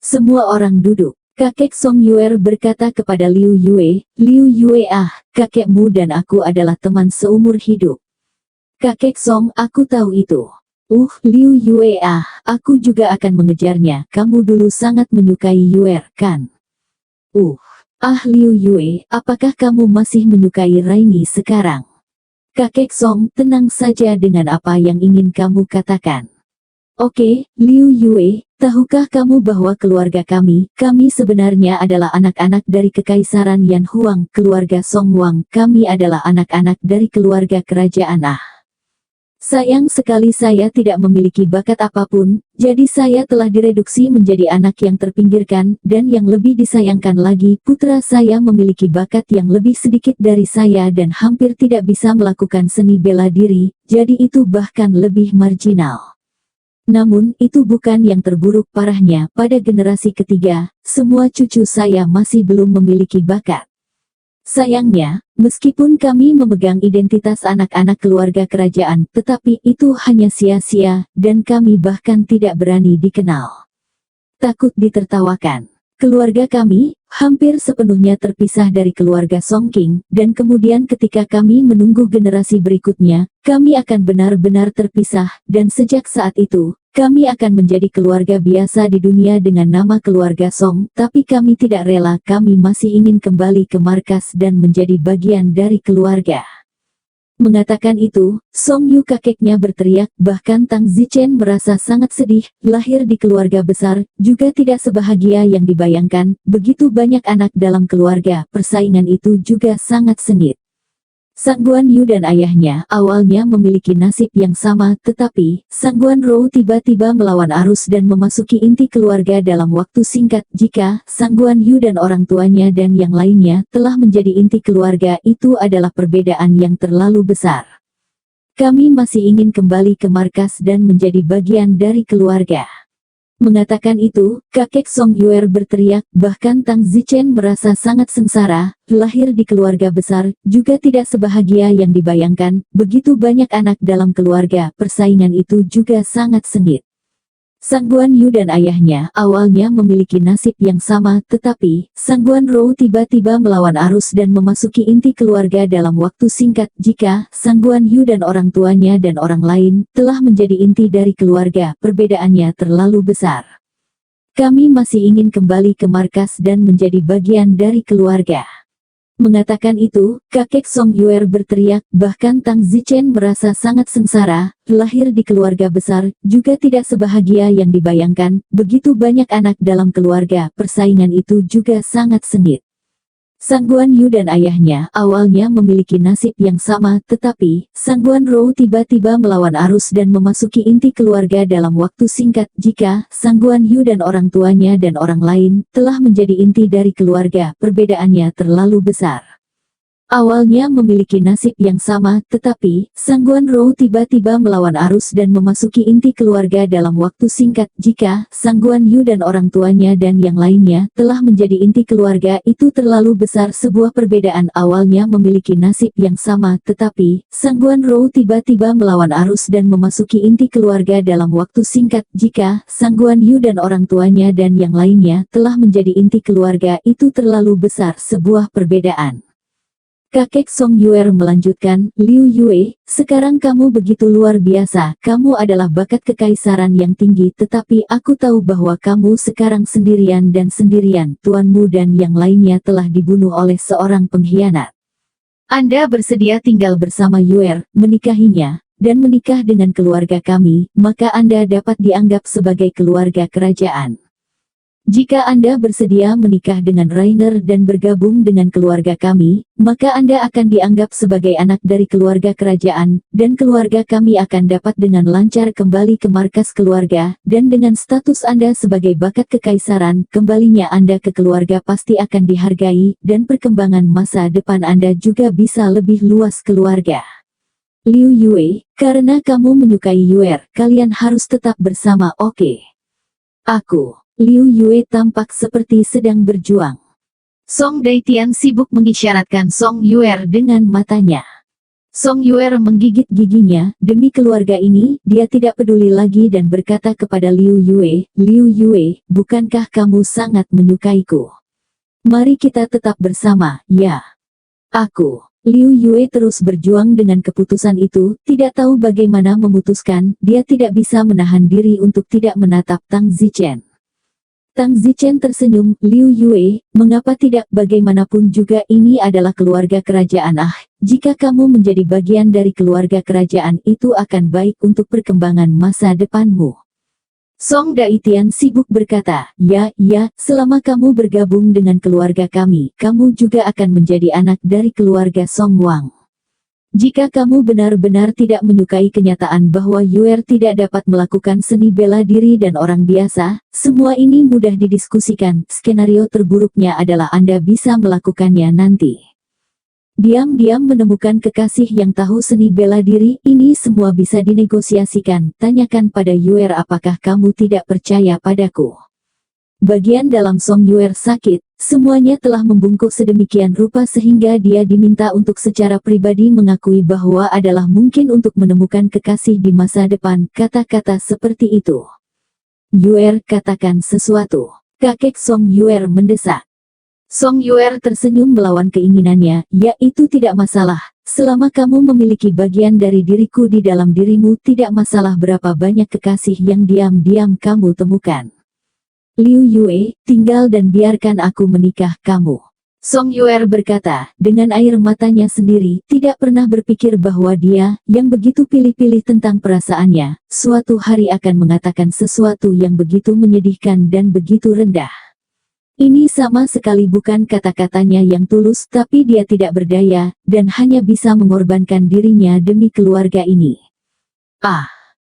Semua orang duduk. Kakek Song Yuer berkata kepada Liu Yue, Liu Yue kakekmu dan aku adalah teman seumur hidup. Kakek Song, aku tahu itu. Liu Yue aku juga akan mengejarnya, kamu dulu sangat menyukai Yuer, kan? Liu Yue, apakah kamu masih menyukai Raini sekarang? Kakek Song, tenang saja dengan apa yang ingin kamu katakan. Oke, Liu Yue, tahukah kamu bahwa keluarga kami sebenarnya adalah anak-anak dari Kekaisaran Yan Huang, keluarga Song Wang, kami adalah anak-anak dari keluarga kerajaan Sayang sekali saya tidak memiliki bakat apapun, jadi saya telah direduksi menjadi anak yang terpinggirkan, dan yang lebih disayangkan lagi, putra saya memiliki bakat yang lebih sedikit dari saya dan hampir tidak bisa melakukan seni bela diri, jadi itu bahkan lebih marginal. Namun, itu bukan yang terburuk, parahnya, pada generasi ketiga, semua cucu saya masih belum memiliki bakat. Sayangnya, meskipun kami memegang identitas anak-anak keluarga kerajaan, tetapi itu hanya sia-sia, dan kami bahkan tidak berani dikenal. Takut ditertawakan. Keluarga kami hampir sepenuhnya terpisah dari keluarga Song King, dan kemudian ketika kami menunggu generasi berikutnya, kami akan benar-benar terpisah, dan sejak saat itu, kami akan menjadi keluarga biasa di dunia dengan nama keluarga Song, tapi kami tidak rela, kami masih ingin kembali ke markas dan menjadi bagian dari keluarga. Mengatakan itu, Song Yu kakeknya berteriak, bahkan Tang Zichen merasa sangat sedih, lahir di keluarga besar, juga tidak sebahagia yang dibayangkan, begitu banyak anak dalam keluarga, persaingan itu juga sangat sengit. Sang Guan Yu dan ayahnya awalnya memiliki nasib yang sama, tetapi Sang Guan Rou tiba-tiba melawan arus dan memasuki inti keluarga dalam waktu singkat. Jika Sang Guan Yu dan orang tuanya dan yang lainnya telah menjadi inti keluarga, itu adalah perbedaan yang terlalu besar. Kami masih ingin kembali ke markas dan menjadi bagian dari keluarga. Mengatakan itu, kakek Song Yuer berteriak, bahkan Tang Zichen merasa sangat sengsara, lahir di keluarga besar, juga tidak sebahagia yang dibayangkan, begitu banyak anak dalam keluarga, persaingan itu juga sangat sengit. Sang Guan Yu dan ayahnya awalnya memiliki nasib yang sama, tetapi Sang Guan Rou tiba-tiba melawan arus dan memasuki inti keluarga dalam waktu singkat. Jika Sang Guan Yu dan orang tuanya dan orang lain telah menjadi inti dari keluarga, perbedaannya terlalu besar. Kami masih ingin kembali ke markas dan menjadi bagian dari keluarga. Mengatakan itu, kakek Song Yuer berteriak, bahkan Tang Zichen merasa sangat sengsara, lahir di keluarga besar, juga tidak sebahagia yang dibayangkan, begitu banyak anak dalam keluarga, persaingan itu juga sangat sengit. Sang Guan Yu dan ayahnya awalnya memiliki nasib yang sama, tetapi Sang Guan Rou tiba-tiba melawan arus dan memasuki inti keluarga dalam waktu singkat. Jika Sang Guan Yu dan orang tuanya dan orang lain telah menjadi inti dari keluarga, perbedaannya terlalu besar. Awalnya memiliki nasib yang sama, tetapi Sang Guan Rou tiba-tiba melawan arus dan memasuki inti keluarga dalam waktu singkat. Jika Sang Guan Yu dan orang tuanya dan yang lainnya telah menjadi inti keluarga, itu terlalu besar. Sebuah perbedaan. Awalnya memiliki nasib yang sama, tetapi Sang Guan Rou tiba-tiba melawan arus dan memasuki inti keluarga dalam waktu singkat. Jika Sang Guan Yu dan orang tuanya dan yang lainnya telah menjadi inti keluarga, itu terlalu besar. Sebuah perbedaan. Kakek Song Yuer melanjutkan, Liu Yue, sekarang kamu begitu luar biasa, kamu adalah bakat kekaisaran yang tinggi, tetapi aku tahu bahwa kamu sekarang sendirian dan sendirian, tuanmu dan yang lainnya telah dibunuh oleh seorang pengkhianat. Anda bersedia tinggal bersama Yuer, menikahinya, dan menikah dengan keluarga kami, maka Anda dapat dianggap sebagai keluarga kerajaan. Jika Anda bersedia menikah dengan Rainer dan bergabung dengan keluarga kami, maka Anda akan dianggap sebagai anak dari keluarga kerajaan, dan keluarga kami akan dapat dengan lancar kembali ke markas keluarga, dan dengan status Anda sebagai bakat kekaisaran, kembalinya Anda ke keluarga pasti akan dihargai, dan perkembangan masa depan Anda juga bisa lebih luas keluarga. Liu Yue, karena kamu menyukai Yuer, kalian harus tetap bersama, oke? Aku. Liu Yue tampak seperti sedang berjuang. Song Daitian sibuk mengisyaratkan Song Yuer dengan matanya. Song Yuer menggigit giginya, demi keluarga ini, dia tidak peduli lagi dan berkata kepada Liu Yue, Liu Yue, bukankah kamu sangat menyukaiku? Mari kita tetap bersama, ya. Aku. Liu Yue terus berjuang dengan keputusan itu, tidak tahu bagaimana memutuskan, dia tidak bisa menahan diri untuk tidak menatap Tang Zichen. Tang Zichen tersenyum, Liu Yue, mengapa tidak, bagaimanapun juga ini adalah keluarga kerajaan jika kamu menjadi bagian dari keluarga kerajaan itu akan baik untuk perkembangan masa depanmu. Song Daitian sibuk berkata, ya, selama kamu bergabung dengan keluarga kami, kamu juga akan menjadi anak dari keluarga Song Wang. Jika kamu benar-benar tidak menyukai kenyataan bahwa Yuer tidak dapat melakukan seni bela diri dan orang biasa, semua ini mudah didiskusikan, skenario terburuknya adalah Anda bisa melakukannya nanti. Diam-diam menemukan kekasih yang tahu seni bela diri, ini semua bisa dinegosiasikan, tanyakan pada Yuer apakah kamu tidak percaya padaku. Bagian dalam Song Yuer sakit, semuanya telah membungkuk sedemikian rupa sehingga dia diminta untuk secara pribadi mengakui bahwa adalah mungkin untuk menemukan kekasih di masa depan, kata-kata seperti itu. Yuer, katakan sesuatu. Kakek Song Yuer mendesak. Song Yuer tersenyum melawan keinginannya, ya itu tidak masalah, selama kamu memiliki bagian dari diriku di dalam dirimu tidak masalah berapa banyak kekasih yang diam-diam kamu temukan. Liu Yue, tinggal dan biarkan aku menikah kamu. Song Yuer berkata, dengan air matanya sendiri, tidak pernah berpikir bahwa dia, yang begitu pilih-pilih tentang perasaannya, suatu hari akan mengatakan sesuatu yang begitu menyedihkan dan begitu rendah. Ini sama sekali bukan kata-katanya yang tulus, tapi dia tidak berdaya, dan hanya bisa mengorbankan dirinya demi keluarga ini.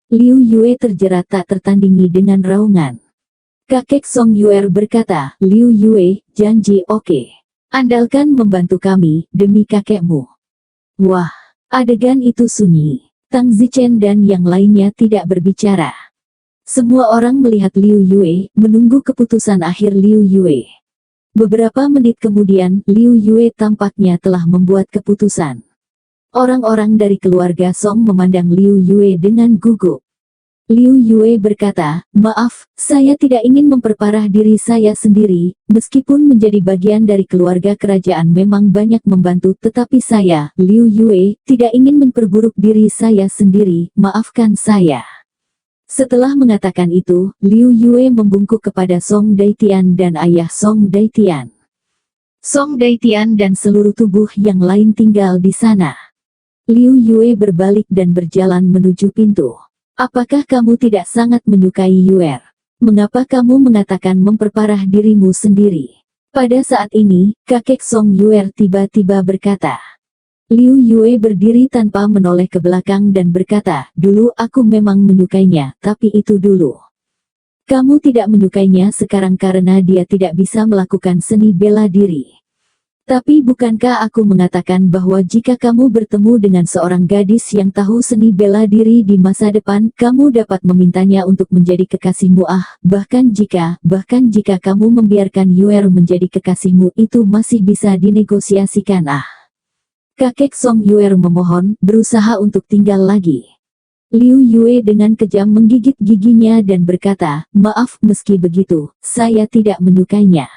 Liu Yue terjerat tak tertandingi dengan raungan. Kakek Song Yuer berkata, Liu Yue, janji oke. Andalkan membantu kami, demi kakekmu. Wah, adegan itu sunyi. Tang Zichen dan yang lainnya tidak berbicara. Semua orang melihat Liu Yue, menunggu keputusan akhir Liu Yue. Beberapa menit kemudian, Liu Yue tampaknya telah membuat keputusan. Orang-orang dari keluarga Song memandang Liu Yue dengan gugup. Liu Yue berkata, maaf, saya tidak ingin memperparah diri saya sendiri, meskipun menjadi bagian dari keluarga kerajaan memang banyak membantu, tetapi saya, Liu Yue, tidak ingin memperburuk diri saya sendiri, maafkan saya. Setelah mengatakan itu, Liu Yue membungkuk kepada Song Daitian dan ayah Song Daitian. Song Daitian dan seluruh tubuh yang lain tinggal di sana. Liu Yue berbalik dan berjalan menuju pintu. Apakah kamu tidak sangat menyukai Yuer? Mengapa kamu mengatakan memperparah dirimu sendiri? Pada saat ini, kakek Song Yuer tiba-tiba berkata. Liu Yue berdiri tanpa menoleh ke belakang dan berkata, dulu aku memang menyukainya, tapi itu dulu. Kamu tidak menyukainya sekarang karena dia tidak bisa melakukan seni bela diri. Tapi bukankah aku mengatakan bahwa jika kamu bertemu dengan seorang gadis yang tahu seni bela diri di masa depan, kamu dapat memintanya untuk menjadi kekasihmu bahkan jika kamu membiarkan Yuer menjadi kekasihmu itu masih bisa dinegosiasikan Kakek Song Yuer memohon, berusaha untuk tinggal lagi. Liu Yue dengan kejam menggigit giginya dan berkata, maaf meski begitu, saya tidak menyukainya.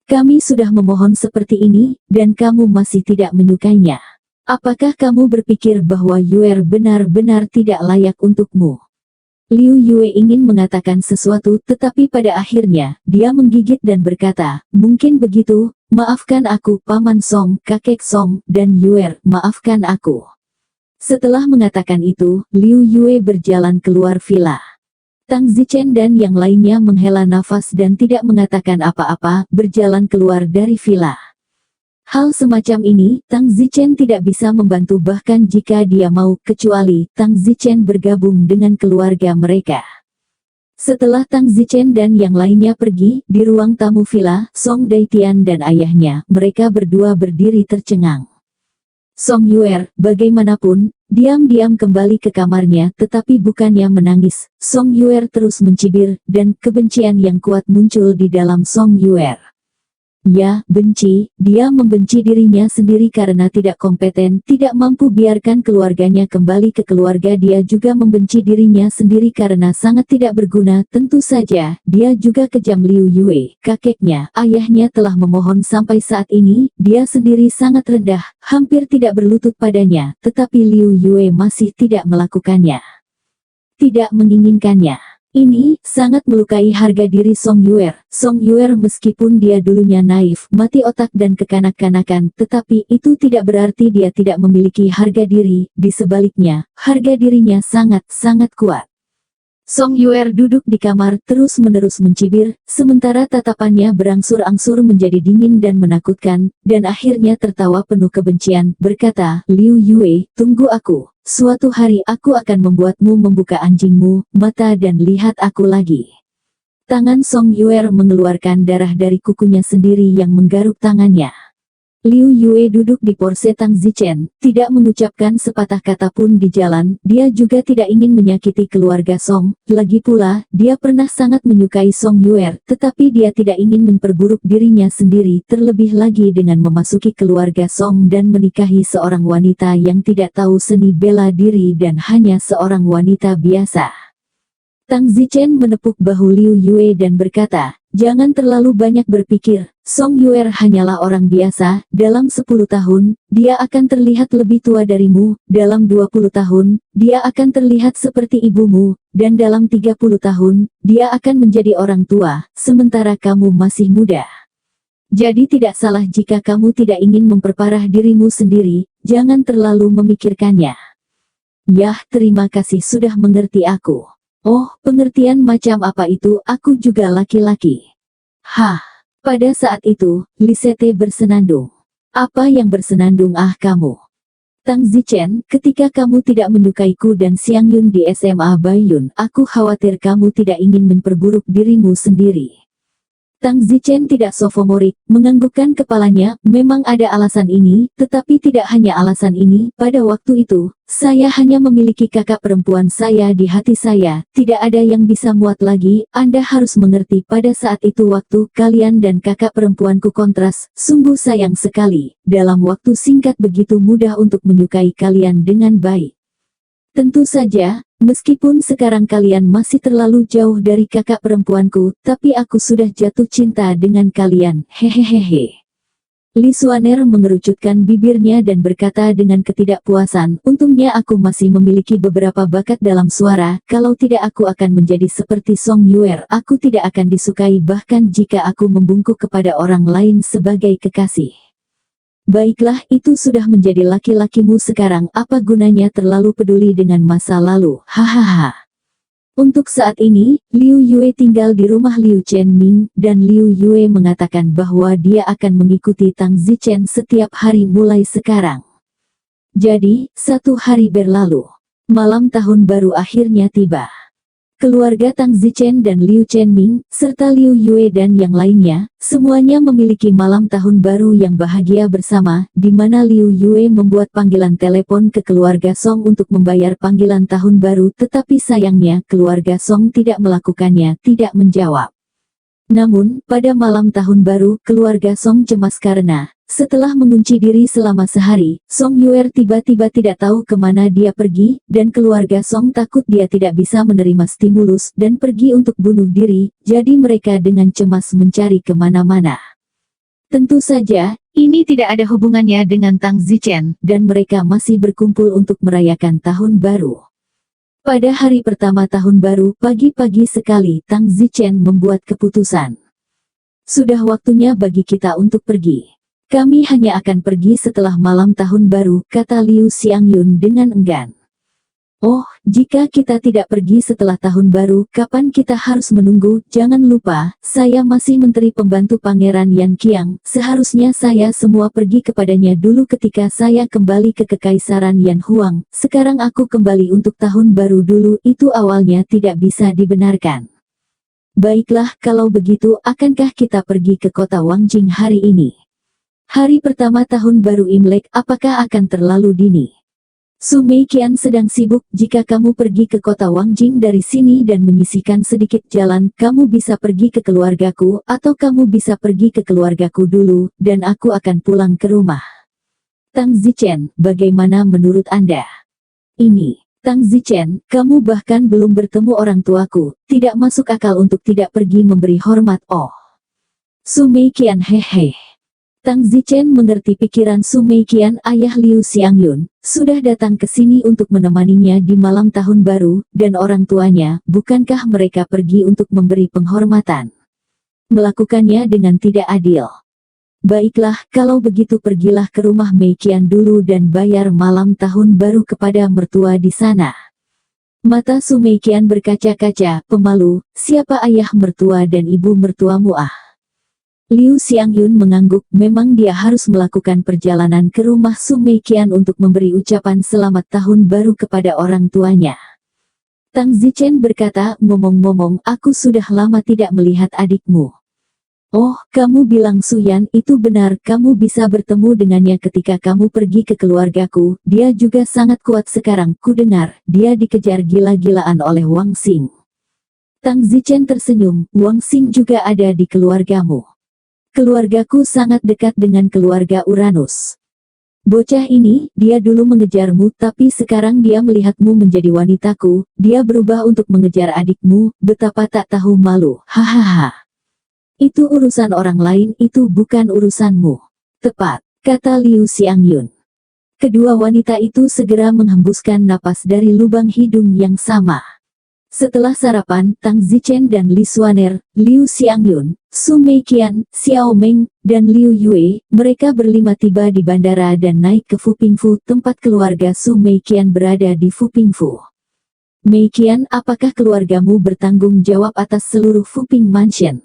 Kami sudah memohon seperti ini, dan kamu masih tidak menyukainya. Apakah kamu berpikir bahwa Yuer benar-benar tidak layak untukmu? Liu Yue ingin mengatakan sesuatu tetapi pada akhirnya, dia menggigit dan berkata, mungkin begitu, maafkan aku Paman Song, Kakek Song, dan Yuer, maafkan aku. Setelah mengatakan itu, Liu Yue berjalan keluar villa. Tang Zichen dan yang lainnya menghela nafas dan tidak mengatakan apa-apa, berjalan keluar dari villa. Hal semacam ini, Tang Zichen tidak bisa membantu bahkan jika dia mau, kecuali Tang Zichen bergabung dengan keluarga mereka. Setelah Tang Zichen dan yang lainnya pergi, di ruang tamu villa, Song Daitian dan ayahnya, mereka berdua berdiri tercengang. Song Yuer, bagaimanapun, diam-diam kembali ke kamarnya tetapi bukannya menangis. Song Yuer terus mencibir, dan kebencian yang kuat muncul di dalam Song Yuer. Ya, benci, dia membenci dirinya sendiri karena tidak kompeten, tidak mampu biarkan keluarganya kembali ke keluarga. Dia juga membenci dirinya sendiri karena sangat tidak berguna. Tentu saja, dia juga kejam. Liu Yue, kakeknya, ayahnya telah memohon sampai saat ini, dia sendiri sangat rendah, hampir tidak berlutut padanya, tetapi Liu Yue masih tidak melakukannya. Tidak menginginkannya. Ini sangat melukai harga diri Song Yuer. Song Yuer meskipun dia dulunya naif, mati otak dan kekanak-kanakan, tetapi itu tidak berarti dia tidak memiliki harga diri. Di sebaliknya, harga dirinya sangat-sangat kuat. Song Yuer duduk di kamar terus-menerus mencibir, sementara tatapannya berangsur-angsur menjadi dingin dan menakutkan, dan akhirnya tertawa penuh kebencian, berkata, Liu Yue, tunggu aku. Suatu hari aku akan membuatmu membuka anjingmu, mata dan lihat aku lagi. Tangan Song Yuer mengeluarkan darah dari kukunya sendiri yang menggaruk tangannya. Liu Yue duduk di porse Tang Zichen, tidak mengucapkan sepatah kata pun di jalan. Dia juga tidak ingin menyakiti keluarga Song. Lagi pula, dia pernah sangat menyukai Song Yuer, tetapi dia tidak ingin memperburuk dirinya sendiri, terlebih lagi dengan memasuki keluarga Song dan menikahi seorang wanita yang tidak tahu seni bela diri dan hanya seorang wanita biasa. Tang Zichen menepuk bahu Liu Yue dan berkata, jangan terlalu banyak berpikir, Song Yuer hanyalah orang biasa. Dalam 10 tahun, dia akan terlihat lebih tua darimu, dalam 20 tahun, dia akan terlihat seperti ibumu, dan dalam 30 tahun, dia akan menjadi orang tua, sementara kamu masih muda. Jadi tidak salah jika kamu tidak ingin memperparah dirimu sendiri, jangan terlalu memikirkannya. Yah, terima kasih sudah mengerti aku. Oh, pengertian macam apa itu? Aku juga laki-laki. Hah, pada saat itu, Lisette bersenandung. Apa yang bersenandung kamu? Tang Zichen, ketika kamu tidak menyukaiku dan Xiang Yun di SMA Baiyun, aku khawatir kamu tidak ingin memperburuk dirimu sendiri. Tang Zichen tidak sofomorik, menganggukkan kepalanya. Memang ada alasan ini, tetapi tidak hanya alasan ini. Pada waktu itu, saya hanya memiliki kakak perempuan saya di hati saya, tidak ada yang bisa muat lagi. Anda harus mengerti pada saat itu waktu kalian dan kakak perempuanku kontras, sungguh sayang sekali, dalam waktu singkat begitu mudah untuk menyukai kalian dengan baik. Tentu saja, meskipun sekarang kalian masih terlalu jauh dari kakak perempuanku, tapi aku sudah jatuh cinta dengan kalian, hehehehe. Li Xuaner mengerucutkan bibirnya dan berkata dengan ketidakpuasan, untungnya aku masih memiliki beberapa bakat dalam suara, kalau tidak aku akan menjadi seperti Song Yuer, aku tidak akan disukai bahkan jika aku membungkuk kepada orang lain sebagai kekasih. Baiklah, itu sudah menjadi laki-lakimu sekarang, apa gunanya terlalu peduli dengan masa lalu, hahaha. Untuk saat ini, Liu Yue tinggal di rumah Liu Chenming, dan Liu Yue mengatakan bahwa dia akan mengikuti Tang Zichen setiap hari mulai sekarang. Jadi, 1 hari berlalu. Malam tahun baru akhirnya tiba. Keluarga Tang Zichen dan Liu Chenming, serta Liu Yue dan yang lainnya, semuanya memiliki malam tahun baru yang bahagia bersama, di mana Liu Yue membuat panggilan telepon ke keluarga Song untuk membayar panggilan tahun baru, tetapi sayangnya keluarga Song tidak melakukannya, tidak menjawab. Namun, pada malam tahun baru, keluarga Song cemas karena, setelah mengunci diri selama sehari, Song Yuer tiba-tiba tidak tahu kemana dia pergi, dan keluarga Song takut dia tidak bisa menerima stimulus, dan pergi untuk bunuh diri, jadi mereka dengan cemas mencari kemana-mana. Tentu saja, ini tidak ada hubungannya dengan Tang Zichen, dan mereka masih berkumpul untuk merayakan tahun baru. Pada hari pertama tahun baru, pagi-pagi sekali Tang Zichen membuat keputusan. Sudah waktunya bagi kita untuk pergi. Kami hanya akan pergi setelah malam tahun baru, kata Liu Xiangyun dengan enggan. Oh, jika kita tidak pergi setelah tahun baru, kapan kita harus menunggu? Jangan lupa, saya masih menteri pembantu Pangeran Yan Qiang. Seharusnya saya semua pergi kepadanya dulu ketika saya kembali ke Kekaisaran Yan Huang. Sekarang aku kembali untuk tahun baru dulu, itu awalnya tidak bisa dibenarkan. Baiklah, kalau begitu, akankah kita pergi ke kota Wangjing hari ini? Hari pertama tahun baru Imlek, apakah akan terlalu dini? Su Meiqian sedang sibuk. Jika kamu pergi ke kota Wangjing dari sini dan menyisihkan sedikit jalan, kamu bisa pergi ke keluargaku, atau kamu bisa pergi ke keluargaku dulu, dan aku akan pulang ke rumah. Tang Zichen, bagaimana menurut Anda? Ini, Tang Zichen, kamu bahkan belum bertemu orang tuaku, tidak masuk akal untuk tidak pergi memberi hormat. Oh. Su Meiqian hehe. Tang Zichen mengerti pikiran Su Meiqian. Ayah Liu Xiangyun sudah datang ke sini untuk menemaninya di malam tahun baru, dan orang tuanya, bukankah mereka pergi untuk memberi penghormatan? Melakukannya dengan tidak adil. Baiklah, kalau begitu pergilah ke rumah Meiqian dulu dan bayar malam tahun baru kepada mertua di sana. Mata Su Meiqian berkaca-kaca, pemalu, siapa ayah mertua dan ibu mertuamu? Liu Xiangyun mengangguk, memang dia harus melakukan perjalanan ke rumah Su Meiqian untuk memberi ucapan selamat tahun baru kepada orang tuanya. Tang Zichen berkata, ngomong-ngomong, aku sudah lama tidak melihat adikmu. Oh, kamu bilang Su Yan, itu benar, kamu bisa bertemu dengannya ketika kamu pergi ke keluargaku, dia juga sangat kuat sekarang, ku dengar, dia dikejar gila-gilaan oleh Wang Xing. Tang Zichen tersenyum, Wang Xing juga ada di keluargamu. Keluargaku sangat dekat dengan keluarga Uranus. Bocah ini, dia dulu mengejarmu tapi sekarang dia melihatmu menjadi wanitaku, dia berubah untuk mengejar adikmu, betapa tak tahu malu, hahaha. Itu urusan orang lain, itu bukan urusanmu. Tepat, kata Liu Xiangyun. Kedua wanita itu segera menghembuskan napas dari lubang hidung yang sama. Setelah sarapan, Tang Zichen dan Li Xuaner, Liu Xiangyun, Su Meiqian, Xiao Meng, dan Liu Yue, mereka berlima tiba di bandara dan naik ke Fupingfu, tempat keluarga Su Meiqian berada di Fupingfu. Meiqian, apakah keluargamu bertanggung jawab atas seluruh Fuping Mansion?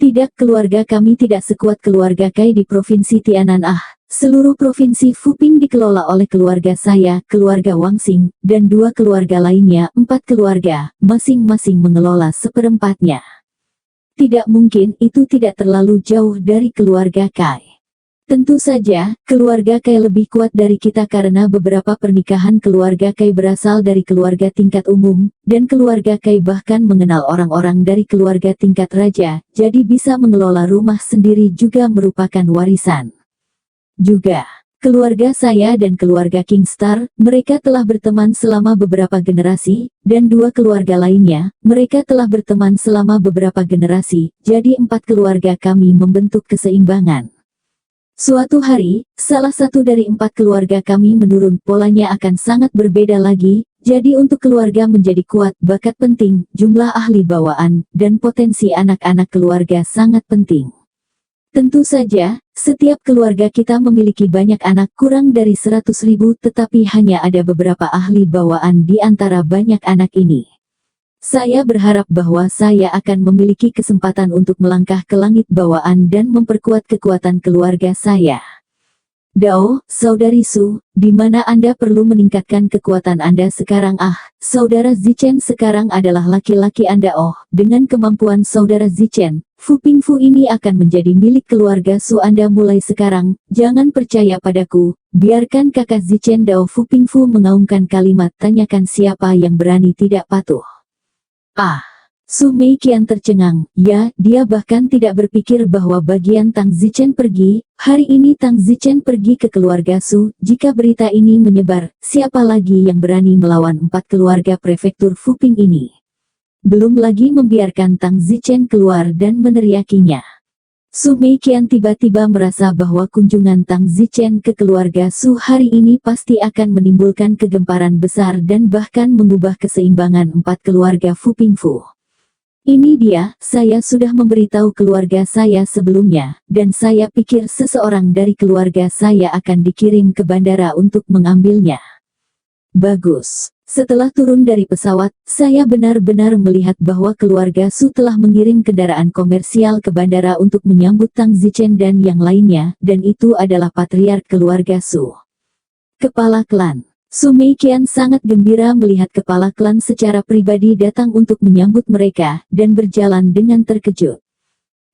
Tidak, keluarga kami tidak sekuat keluarga Kai di Provinsi Tianan. Seluruh provinsi Fuping dikelola oleh keluarga saya, keluarga Wang Xing, dan dua keluarga lainnya, 4 keluarga, masing-masing mengelola seperempatnya. Tidak mungkin, itu tidak terlalu jauh dari keluarga Kai. Tentu saja, keluarga Kai lebih kuat dari kita karena beberapa pernikahan keluarga Kai berasal dari keluarga tingkat umum, dan keluarga Kai bahkan mengenal orang-orang dari keluarga tingkat raja, jadi bisa mengelola rumah sendiri juga merupakan warisan. Juga, keluarga saya dan keluarga Kingstar, mereka telah berteman selama beberapa generasi, dan dua keluarga lainnya, mereka telah berteman selama beberapa generasi, jadi 4 keluarga kami membentuk keseimbangan. Suatu hari, salah satu dari 4 keluarga kami menurun, polanya akan sangat berbeda lagi, jadi untuk keluarga menjadi kuat, bakat penting, jumlah ahli bawaan, dan potensi anak-anak keluarga sangat penting. Tentu saja, setiap keluarga kita memiliki banyak anak, kurang dari 100.000, tetapi hanya ada beberapa ahli bawaan di antara banyak anak ini. Saya berharap bahwa saya akan memiliki kesempatan untuk melangkah ke langit bawaan dan memperkuat kekuatan keluarga saya. Dao, saudari Su, di mana Anda perlu meningkatkan kekuatan Anda sekarang? Saudara Zichen sekarang adalah laki-laki Anda. Oh, dengan kemampuan saudara Zichen, Fupingfu ini akan menjadi milik keluarga Su Anda mulai sekarang. Jangan percaya padaku, biarkan kakak Zichen. Dao Fupingfu mengaumkan kalimat, tanyakan siapa yang berani tidak patuh. Su Meiqian tercengang, ya, dia bahkan tidak berpikir bahwa bagian Tang Zichen pergi. Hari ini Tang Zichen pergi ke keluarga Su. Jika berita ini menyebar, siapa lagi yang berani melawan 4 keluarga prefektur Fuping ini? Belum lagi membiarkan Tang Zichen keluar dan meneriakinya. Su Meiqian tiba-tiba merasa bahwa kunjungan Tang Zichen ke keluarga Su hari ini pasti akan menimbulkan kegemparan besar dan bahkan mengubah keseimbangan empat keluarga Fu Pingfu. Ini dia, saya sudah memberitahu keluarga saya sebelumnya, dan saya pikir seseorang dari keluarga saya akan dikirim ke bandara untuk mengambilnya. Bagus. Setelah turun dari pesawat, saya benar-benar melihat bahwa keluarga Su telah mengirim kendaraan komersial ke bandara untuk menyambut Tang Zichen dan yang lainnya, dan itu adalah patriark keluarga Su. Kepala klan. Su Meiqian sangat gembira melihat kepala klan secara pribadi datang untuk menyambut mereka, dan berjalan dengan terkejut.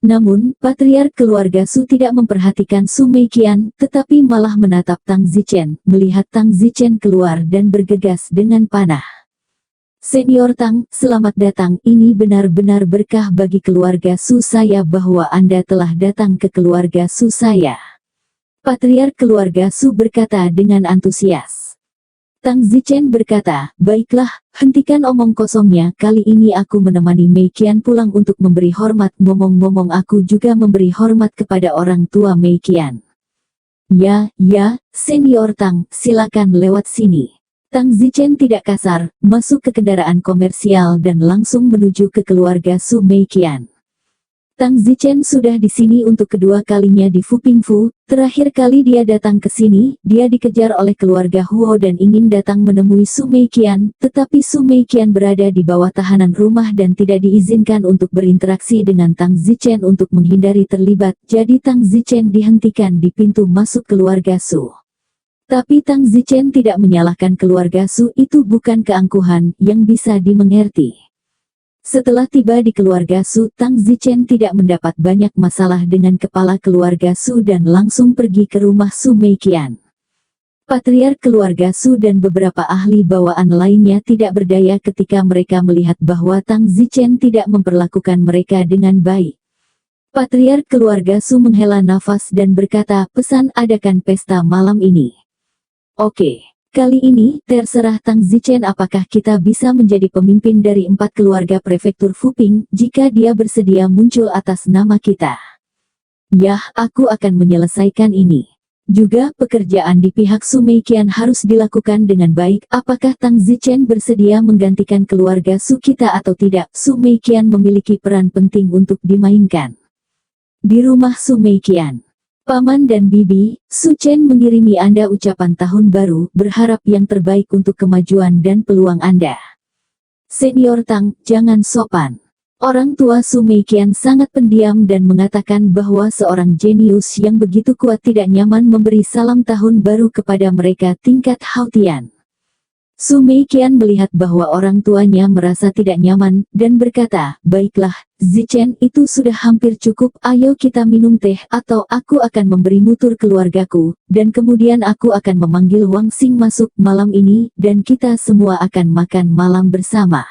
Namun, patriark keluarga Su tidak memperhatikan Su Meiqian, tetapi malah menatap Tang Zichen, melihat Tang Zichen keluar dan bergegas dengan panah. Senior Tang, selamat datang, ini benar-benar berkah bagi keluarga Su saya bahwa Anda telah datang ke keluarga Su saya. Patriark keluarga Su berkata dengan antusias. Tang Zichen berkata, baiklah, hentikan omong kosongnya, kali ini aku menemani Meiqian pulang untuk memberi hormat, ngomong-ngomong aku juga memberi hormat kepada orang tua Meiqian. Ya, Senior Tang, silakan lewat sini. Tang Zichen tidak kasar, masuk ke kendaraan komersial dan langsung menuju ke keluarga Su Meiqian. Tang Zichen sudah di sini untuk kedua kalinya di Fu Pingfu. Terakhir kali dia datang ke sini, dia dikejar oleh keluarga Huo dan ingin datang menemui Su Meiqian, tetapi Su Meiqian berada di bawah tahanan rumah dan tidak diizinkan untuk berinteraksi dengan Tang Zichen untuk menghindari terlibat, jadi Tang Zichen dihentikan di pintu masuk keluarga Su. Tapi Tang Zichen tidak menyalahkan keluarga Su, itu bukan keangkuhan yang bisa dimengerti. Setelah tiba di keluarga Su, Tang Zichen tidak mendapat banyak masalah dengan kepala keluarga Su dan langsung pergi ke rumah Su Meiqian. Patriark keluarga Su dan beberapa ahli bawaan lainnya tidak berdaya ketika mereka melihat bahwa Tang Zichen tidak memperlakukan mereka dengan baik. Patriark keluarga Su menghela nafas dan berkata, pesan adakan pesta malam ini. Oke. Kali ini, terserah Tang Zichen apakah kita bisa menjadi pemimpin dari 4 keluarga prefektur Fuping, jika dia bersedia muncul atas nama kita. Yah, aku akan menyelesaikan ini. Juga, pekerjaan di pihak Su Meiqian harus dilakukan dengan baik, apakah Tang Zichen bersedia menggantikan keluarga Su kita atau tidak, Su Meiqian memiliki peran penting untuk dimainkan. Di rumah Su Meiqian. Paman dan Bibi, Su Chen mengirimi Anda ucapan tahun baru, berharap yang terbaik untuk kemajuan dan peluang Anda. Senior Tang, jangan sopan. Orang tua Su Meiqian sangat pendiam dan mengatakan bahwa seorang jenius yang begitu kuat tidak nyaman memberi salam tahun baru kepada mereka tingkat Hautian. Su Meiqian melihat bahwa orang tuanya merasa tidak nyaman, dan berkata, baiklah, Zichen, itu sudah hampir cukup, ayo kita minum teh, atau aku akan memberimu tur keluargaku, dan kemudian aku akan memanggil Wang Xing masuk malam ini, dan kita semua akan makan malam bersama.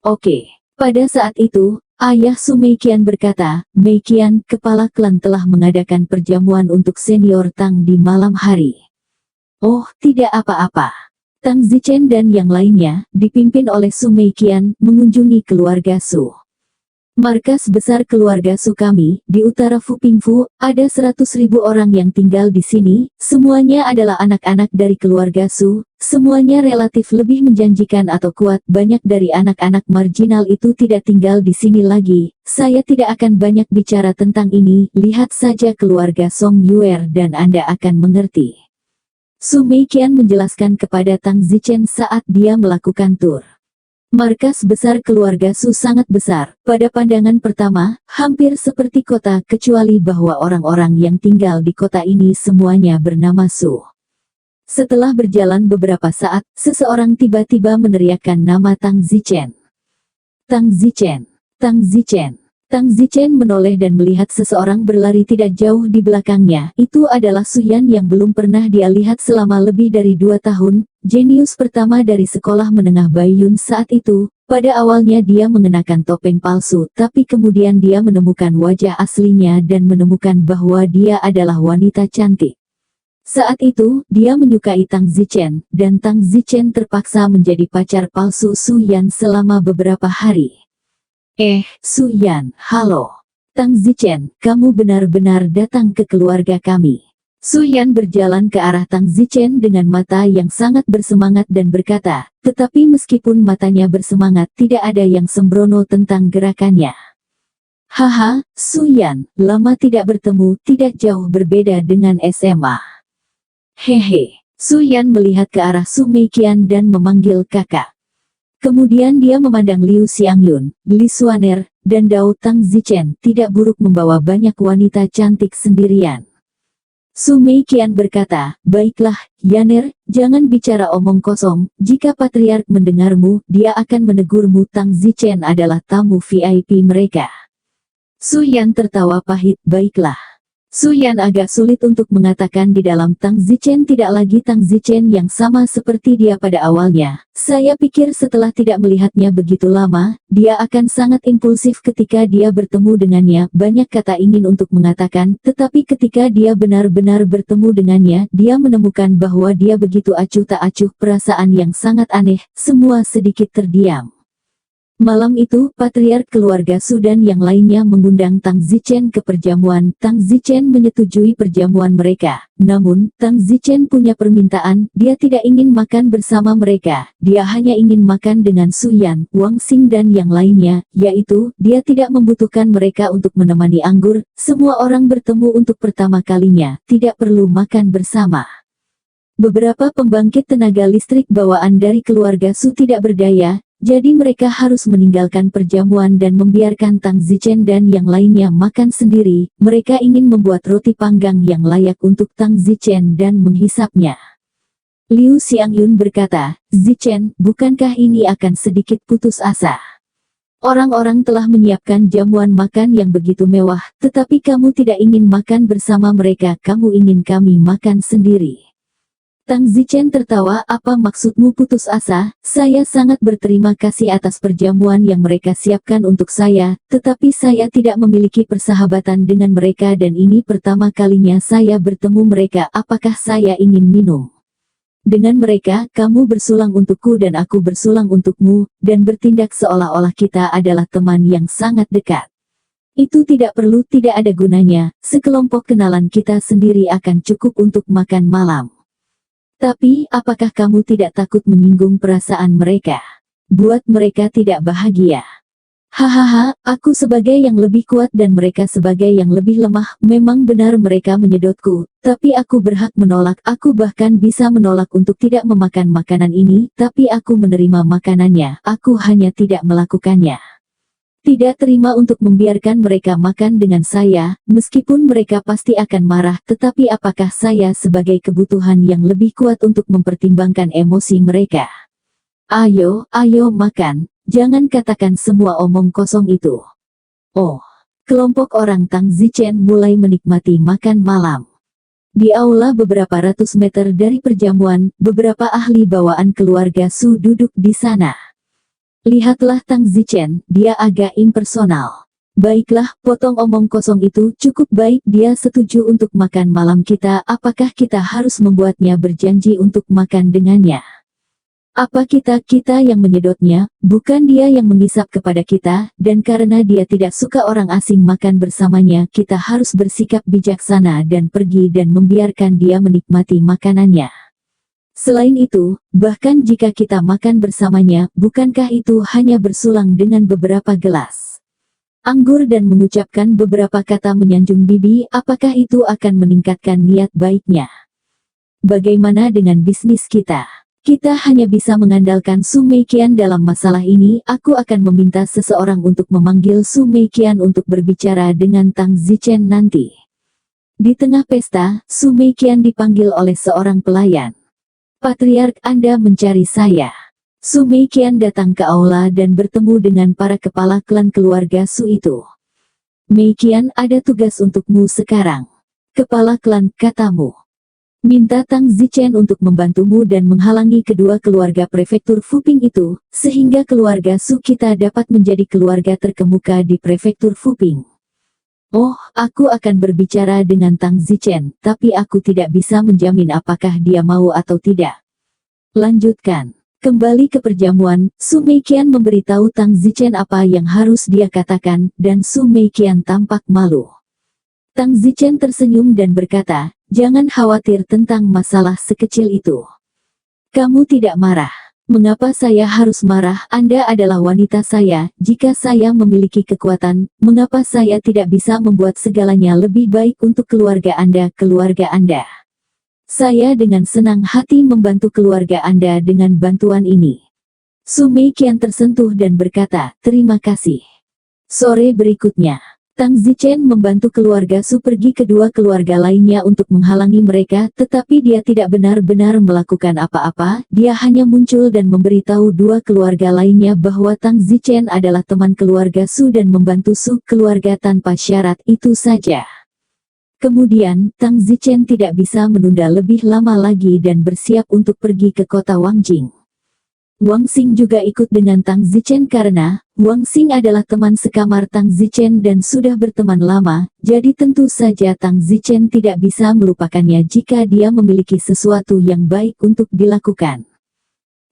Oke. Pada saat itu, ayah Su Meiqian berkata, Meiqian, kepala klan telah mengadakan perjamuan untuk senior Tang di malam hari. Oh, tidak apa-apa. Tang Zichen dan yang lainnya, dipimpin oleh Su Meiqian, mengunjungi keluarga Su. Markas besar keluarga Su kami, di utara Fu Pingfu, ada 100.000 orang yang tinggal di sini, semuanya adalah anak-anak dari keluarga Su, semuanya relatif lebih menjanjikan atau kuat, banyak dari anak-anak marginal itu tidak tinggal di sini lagi, saya tidak akan banyak bicara tentang ini, lihat saja keluarga Song Yuer dan Anda akan mengerti. Su Meiqian menjelaskan kepada Tang Zichen saat dia melakukan tur. Markas besar keluarga Su sangat besar, pada pandangan pertama, hampir seperti kota kecuali bahwa orang-orang yang tinggal di kota ini semuanya bernama Su. Setelah berjalan beberapa saat, seseorang tiba-tiba meneriakkan nama Tang Zichen. Tang Zichen, Tang Zichen. Tang Zichen menoleh dan melihat seseorang berlari tidak jauh di belakangnya. Itu adalah Su Yan yang belum pernah dia lihat selama lebih dari 2 tahun, jenius pertama dari sekolah menengah Baiyun saat itu. Pada awalnya dia mengenakan topeng palsu, tapi kemudian dia menemukan wajah aslinya dan menemukan bahwa dia adalah wanita cantik. Saat itu, dia menyukai Tang Zichen, dan Tang Zichen terpaksa menjadi pacar palsu Su Yan selama beberapa hari. Su Yan, halo. Tang Zichen, kamu benar-benar datang ke keluarga kami. Su Yan berjalan ke arah Tang Zichen dengan mata yang sangat bersemangat dan berkata, tetapi meskipun matanya bersemangat tidak ada yang sembrono tentang gerakannya. Haha, Su Yan, lama tidak bertemu, tidak jauh berbeda dengan SMA. Hehe. Su Yan melihat ke arah Su Meiqian dan memanggil kakak. Kemudian dia memandang Liu Xiangyun, Li Xuaner, dan Dao Tang Zichen tidak buruk membawa banyak wanita cantik sendirian. Su Meiqian berkata, baiklah, Yaner, jangan bicara omong kosong, jika Patriark mendengarmu, dia akan menegurmu. Tang Zichen adalah tamu VIP mereka. Su Yan tertawa pahit, baiklah. Su Yan agak sulit untuk mengatakan di dalam Tang Zichen tidak lagi Tang Zichen yang sama seperti dia pada awalnya. Saya pikir setelah tidak melihatnya begitu lama, dia akan sangat impulsif ketika dia bertemu dengannya. Banyak kata ingin untuk mengatakan, tetapi ketika dia benar-benar bertemu dengannya, dia menemukan bahwa dia begitu acuh tak acuh, perasaan yang sangat aneh, semua sedikit terdiam. Malam itu, Patriark keluarga Su dan yang lainnya mengundang Tang Zichen ke perjamuan. Tang Zichen menyetujui perjamuan mereka. Namun, Tang Zichen punya permintaan, dia tidak ingin makan bersama mereka. Dia hanya ingin makan dengan Su Yan, Wang Xing dan yang lainnya, yaitu, dia tidak membutuhkan mereka untuk menemani anggur. Semua orang bertemu untuk pertama kalinya, tidak perlu makan bersama. Beberapa pembangkit tenaga listrik bawaan dari keluarga Su tidak berdaya, jadi mereka harus meninggalkan perjamuan dan membiarkan Tang Zichen dan yang lainnya makan sendiri. Mereka ingin membuat roti panggang yang layak untuk Tang Zichen dan menghisapnya. Liu Xiangyun berkata, Zichen, bukankah ini akan sedikit putus asa? Orang-orang telah menyiapkan jamuan makan yang begitu mewah, tetapi kamu tidak ingin makan bersama mereka, kamu ingin kami makan sendiri. Tang Zichen tertawa, apa maksudmu putus asa? Saya sangat berterima kasih atas perjamuan yang mereka siapkan untuk saya, tetapi saya tidak memiliki persahabatan dengan mereka dan ini pertama kalinya saya bertemu mereka. Apakah saya ingin minum dengan mereka? Kamu bersulang untukku dan aku bersulang untukmu, dan bertindak seolah-olah kita adalah teman yang sangat dekat. Itu tidak perlu, tidak ada gunanya, sekelompok kenalan kita sendiri akan cukup untuk makan malam. Tapi, apakah kamu tidak takut menyinggung perasaan mereka? Buat mereka tidak bahagia. Hahaha, aku sebagai yang lebih kuat dan mereka sebagai yang lebih lemah, memang benar mereka menyedotku, tapi aku berhak menolak, aku bahkan bisa menolak untuk tidak memakan makanan ini, tapi aku menerima makanannya, aku hanya tidak melakukannya. Tidak terima untuk membiarkan mereka makan dengan saya, meskipun mereka pasti akan marah, tetapi apakah saya sebagai kebutuhan yang lebih kuat untuk mempertimbangkan emosi mereka? Ayo, ayo makan, jangan katakan semua omong kosong itu. Oh, kelompok orang Tang Zichen mulai menikmati makan malam. Di aula beberapa ratus meter dari perjamuan, beberapa ahli bawaan keluarga Su duduk di sana. Lihatlah Tang Zichen, dia agak impersonal. Baiklah, potong omong kosong itu, cukup baik dia setuju untuk makan malam kita, apakah kita harus membuatnya berjanji untuk makan dengannya? Apa kita yang menyedotnya, bukan dia yang mengisap kepada kita, dan karena dia tidak suka orang asing makan bersamanya, kita harus bersikap bijaksana dan pergi dan membiarkan dia menikmati makanannya. Selain itu, bahkan jika kita makan bersamanya, bukankah itu hanya bersulang dengan beberapa gelas anggur dan mengucapkan beberapa kata menyanjung bibi, apakah itu akan meningkatkan niat baiknya? Bagaimana dengan bisnis kita? Kita hanya bisa mengandalkan Su Meiqian dalam masalah ini, aku akan meminta seseorang untuk memanggil Su Meiqian untuk berbicara dengan Tang Zichen nanti. Di tengah pesta, Su Meiqian dipanggil oleh seorang pelayan. Patriark, Anda mencari saya. Su Meiqian datang ke aula dan bertemu dengan para kepala klan keluarga Su itu. Meiqian, ada tugas untukmu sekarang. Kepala klan, katamu. Minta Tang Zichen untuk membantumu dan menghalangi kedua keluarga prefektur Fuping itu, sehingga keluarga Su kita dapat menjadi keluarga terkemuka di prefektur Fuping. Oh, aku akan berbicara dengan Tang Zichen, tapi aku tidak bisa menjamin apakah dia mau atau tidak. Lanjutkan. Kembali ke perjamuan, Su Meiqian memberitahu Tang Zichen apa yang harus dia katakan, dan Su Meiqian tampak malu. Tang Zichen tersenyum dan berkata, "Jangan khawatir tentang masalah sekecil itu. Kamu tidak marah. Mengapa saya harus marah? Anda adalah wanita saya. Jika saya memiliki kekuatan, mengapa saya tidak bisa membuat segalanya lebih baik untuk keluarga Anda, keluarga Anda? Saya dengan senang hati membantu keluarga Anda dengan bantuan ini." Su Meiqian tersentuh dan berkata, "Terima kasih." Sore berikutnya, Tang Zichen membantu keluarga Su pergi kedua keluarga lainnya untuk menghalangi mereka, tetapi dia tidak benar-benar melakukan apa-apa. Dia hanya muncul dan memberitahu dua keluarga lainnya bahwa Tang Zichen adalah teman keluarga Su dan membantu Su keluarga tanpa syarat, itu saja. Kemudian, Tang Zichen tidak bisa menunda lebih lama lagi dan bersiap untuk pergi ke kota Wangjing. Wang Xing juga ikut dengan Tang Zichen karena Wang Xing adalah teman sekamar Tang Zichen dan sudah berteman lama, jadi tentu saja Tang Zichen tidak bisa melupakannya jika dia memiliki sesuatu yang baik untuk dilakukan.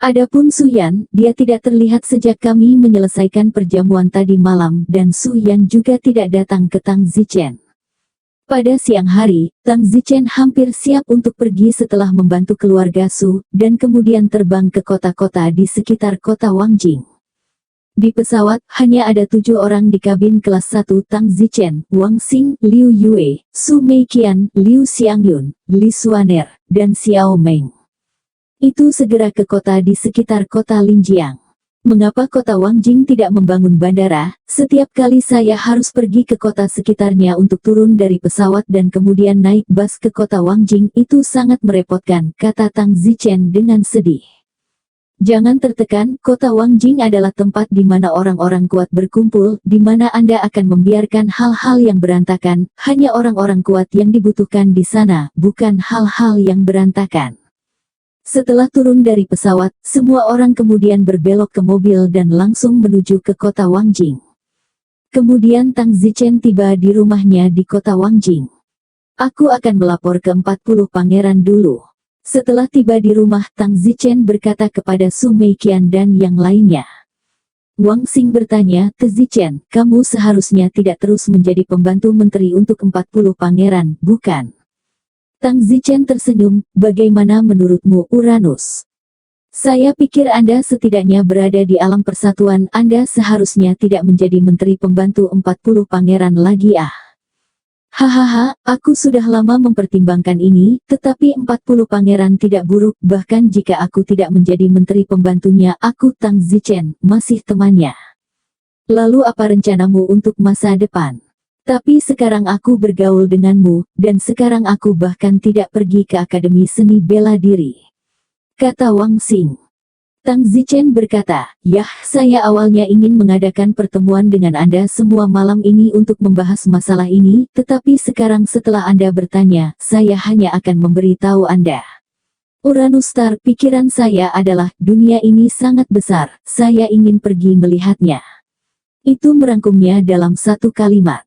Adapun Su Yan, dia tidak terlihat sejak kami menyelesaikan perjamuan tadi malam dan Su Yan juga tidak datang ke Tang Zichen. Pada siang hari, Tang Zichen hampir siap untuk pergi setelah membantu keluarga Su, dan kemudian terbang ke kota-kota di sekitar kota Wangjing. Di pesawat, hanya ada 7 orang di kabin kelas 1 Tang Zichen, Wang Xing, Liu Yue, Su Meiqian, Liu Xiangyun, Li Xuaner, dan Xiao Meng. Itu segera ke kota di sekitar kota Linjiang. Mengapa kota Wangjing tidak membangun bandara? Setiap kali saya harus pergi ke kota sekitarnya untuk turun dari pesawat dan kemudian naik bus ke kota Wangjing, itu sangat merepotkan, kata Tang Zichen dengan sedih. Jangan tertekan, kota Wangjing adalah tempat di mana orang-orang kuat berkumpul, di mana Anda akan membiarkan hal-hal yang berantakan, hanya orang-orang kuat yang dibutuhkan di sana, bukan hal-hal yang berantakan. Setelah turun dari pesawat, semua orang kemudian berbelok ke mobil dan langsung menuju ke kota Wangjing. Kemudian Tang Zichen tiba di rumahnya di kota Wangjing. "Aku akan melapor ke 40 pangeran dulu." Setelah tiba di rumah, Tang Zichen berkata kepada Su Meiqian dan yang lainnya. Wang Xing bertanya, "Te Zichen, kamu seharusnya tidak terus menjadi pembantu menteri untuk 40 pangeran, bukan?" Tang Zichen tersenyum, "Bagaimana menurutmu, Uranus? Saya pikir Anda setidaknya berada di alam persatuan, Anda seharusnya tidak menjadi menteri pembantu 40 pangeran lagi ah." "Hahaha, aku sudah lama mempertimbangkan ini, tetapi 40 pangeran tidak buruk, bahkan jika aku tidak menjadi menteri pembantunya, aku Tang Zichen, masih temannya. Lalu apa rencanamu untuk masa depan? Tapi sekarang aku bergaul denganmu, dan sekarang aku bahkan tidak pergi ke Akademi Seni Bela Diri," kata Wang Xing. Tang Zichen berkata, "Yah, saya awalnya ingin mengadakan pertemuan dengan Anda semua malam ini untuk membahas masalah ini, tetapi sekarang setelah Anda bertanya, saya hanya akan memberitahu Anda. Uranus Star, pikiran saya adalah, dunia ini sangat besar, saya ingin pergi melihatnya." Itu merangkumnya dalam satu kalimat.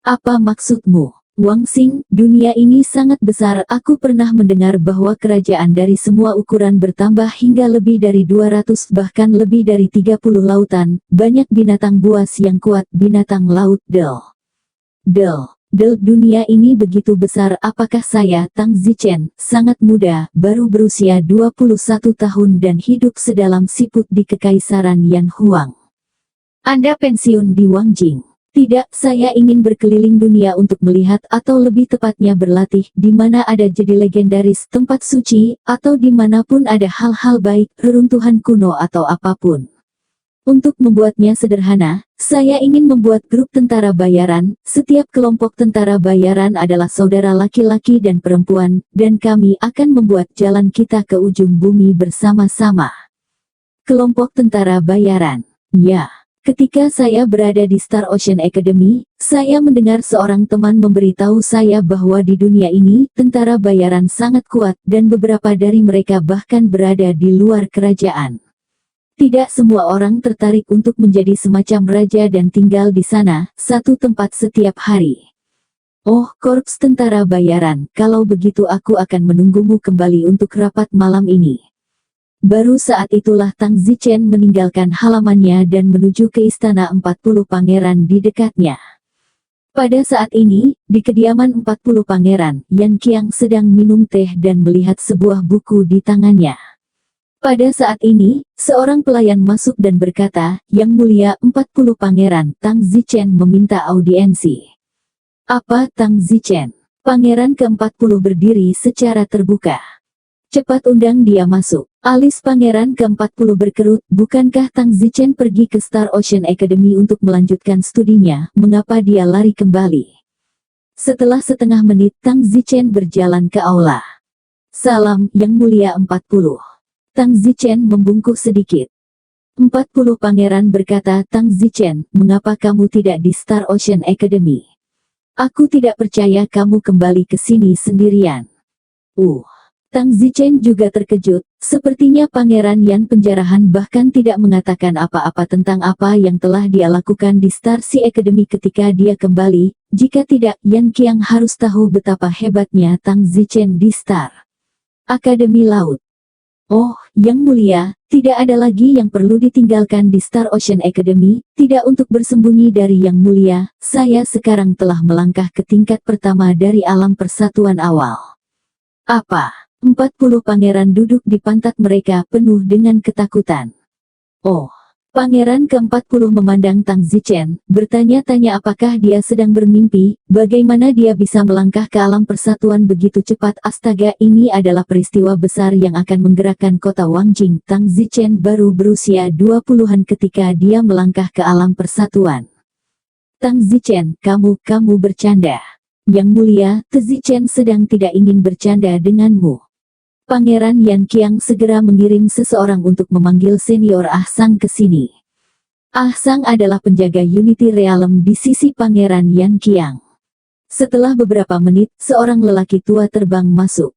"Apa maksudmu?" Wang Xing, "Dunia ini sangat besar, aku pernah mendengar bahwa kerajaan dari semua ukuran bertambah hingga lebih dari 200 bahkan lebih dari 30 lautan, banyak binatang buas yang kuat, binatang laut, dunia ini begitu besar. Apakah saya, Tang Zichen, sangat muda, baru berusia 21 tahun dan hidup sedalam siput di Kekaisaran Yan Huang? Anda pensiun di Wangjing?" "Tidak, saya ingin berkeliling dunia untuk melihat atau lebih tepatnya berlatih, di mana ada jadi legendaris, tempat suci, atau dimanapun ada hal-hal baik, reruntuhan kuno atau apapun. Untuk membuatnya sederhana, saya ingin membuat grup tentara bayaran, setiap kelompok tentara bayaran adalah saudara laki-laki dan perempuan, dan kami akan membuat jalan kita ke ujung bumi bersama-sama." Kelompok tentara bayaran. Ya. Ketika saya berada di Star Ocean Academy, saya mendengar seorang teman memberitahu saya bahwa di dunia ini, tentara bayaran sangat kuat, dan beberapa dari mereka bahkan berada di luar kerajaan. Tidak semua orang tertarik untuk menjadi semacam raja dan tinggal di sana, satu tempat setiap hari. "Oh, korps tentara bayaran, kalau begitu aku akan menunggumu kembali untuk rapat malam ini." Baru saat itulah Tang Zichen meninggalkan halamannya dan menuju ke istana 40 pangeran di dekatnya. Pada saat ini, di kediaman 40 pangeran, Yan Qiang sedang minum teh dan melihat sebuah buku di tangannya. Pada saat ini, seorang pelayan masuk dan berkata, "Yang mulia 40 pangeran, Tang Zichen meminta audiensi." "Apa Tang Zichen?" Pangeran ke-40 berdiri secara terbuka. "Cepat undang dia masuk." Alis pangeran ke-40 berkerut, bukankah Tang Zichen pergi ke Star Ocean Academy untuk melanjutkan studinya, mengapa dia lari kembali? Setelah setengah menit Tang Zichen berjalan ke aula. "Salam, Yang Mulia 40. Tang Zichen membungkuk sedikit. 40 pangeran berkata, "Tang Zichen, mengapa kamu tidak di Star Ocean Academy? Aku tidak percaya kamu kembali ke sini sendirian." Tang Zichen juga terkejut, sepertinya Pangeran Yan penjarahan bahkan tidak mengatakan apa-apa tentang apa yang telah dia lakukan di Star Sea Academy ketika dia kembali, jika tidak Yan Qiang harus tahu betapa hebatnya Tang Zichen di Star Akademi Laut. "Oh, Yang Mulia, tidak ada lagi yang perlu ditinggalkan di Star Ocean Academy, tidak untuk bersembunyi dari Yang Mulia, saya sekarang telah melangkah ke tingkat pertama dari alam persatuan awal." "Apa?" 40 pangeran duduk di pantat mereka penuh dengan ketakutan. Pangeran ke-40 memandang Tang Zichen, bertanya-tanya apakah dia sedang bermimpi, bagaimana dia bisa melangkah ke alam persatuan begitu cepat. Astaga, ini adalah peristiwa besar yang akan menggerakkan kota Wangjing. Tang Zichen baru berusia 20-an ketika dia melangkah ke alam persatuan. "Tang Zichen, kamu bercanda." "Yang Mulia, Tang Zichen sedang tidak ingin bercanda denganmu." Pangeran Yan Qiang segera mengirim seseorang untuk memanggil senior Ah Sang ke sini. Ah Sang adalah penjaga Unity Realm di sisi Pangeran Yan Qiang. Setelah beberapa menit, seorang lelaki tua terbang masuk.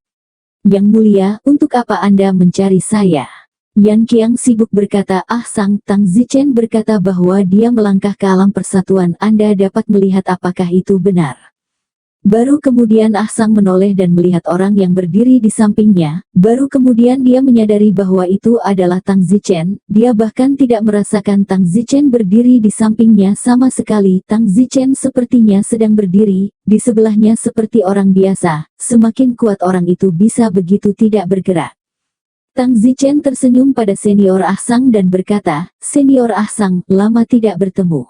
"Yang Mulia, untuk apa Anda mencari saya?" Yan Qiang sibuk berkata. "Ah Sang, Tang Zichen berkata bahwa dia melangkah ke alam persatuan. Anda dapat melihat apakah itu benar?" Baru kemudian Ah Sang menoleh dan melihat orang yang berdiri di sampingnya, baru kemudian dia menyadari bahwa itu adalah Tang Zichen, dia bahkan tidak merasakan Tang Zichen berdiri di sampingnya sama sekali. Tang Zichen sepertinya sedang berdiri, di sebelahnya seperti orang biasa, semakin kuat orang itu bisa begitu tidak bergerak. Tang Zichen tersenyum pada senior Ah Sang dan berkata, "Senior Ah Sang, lama tidak bertemu."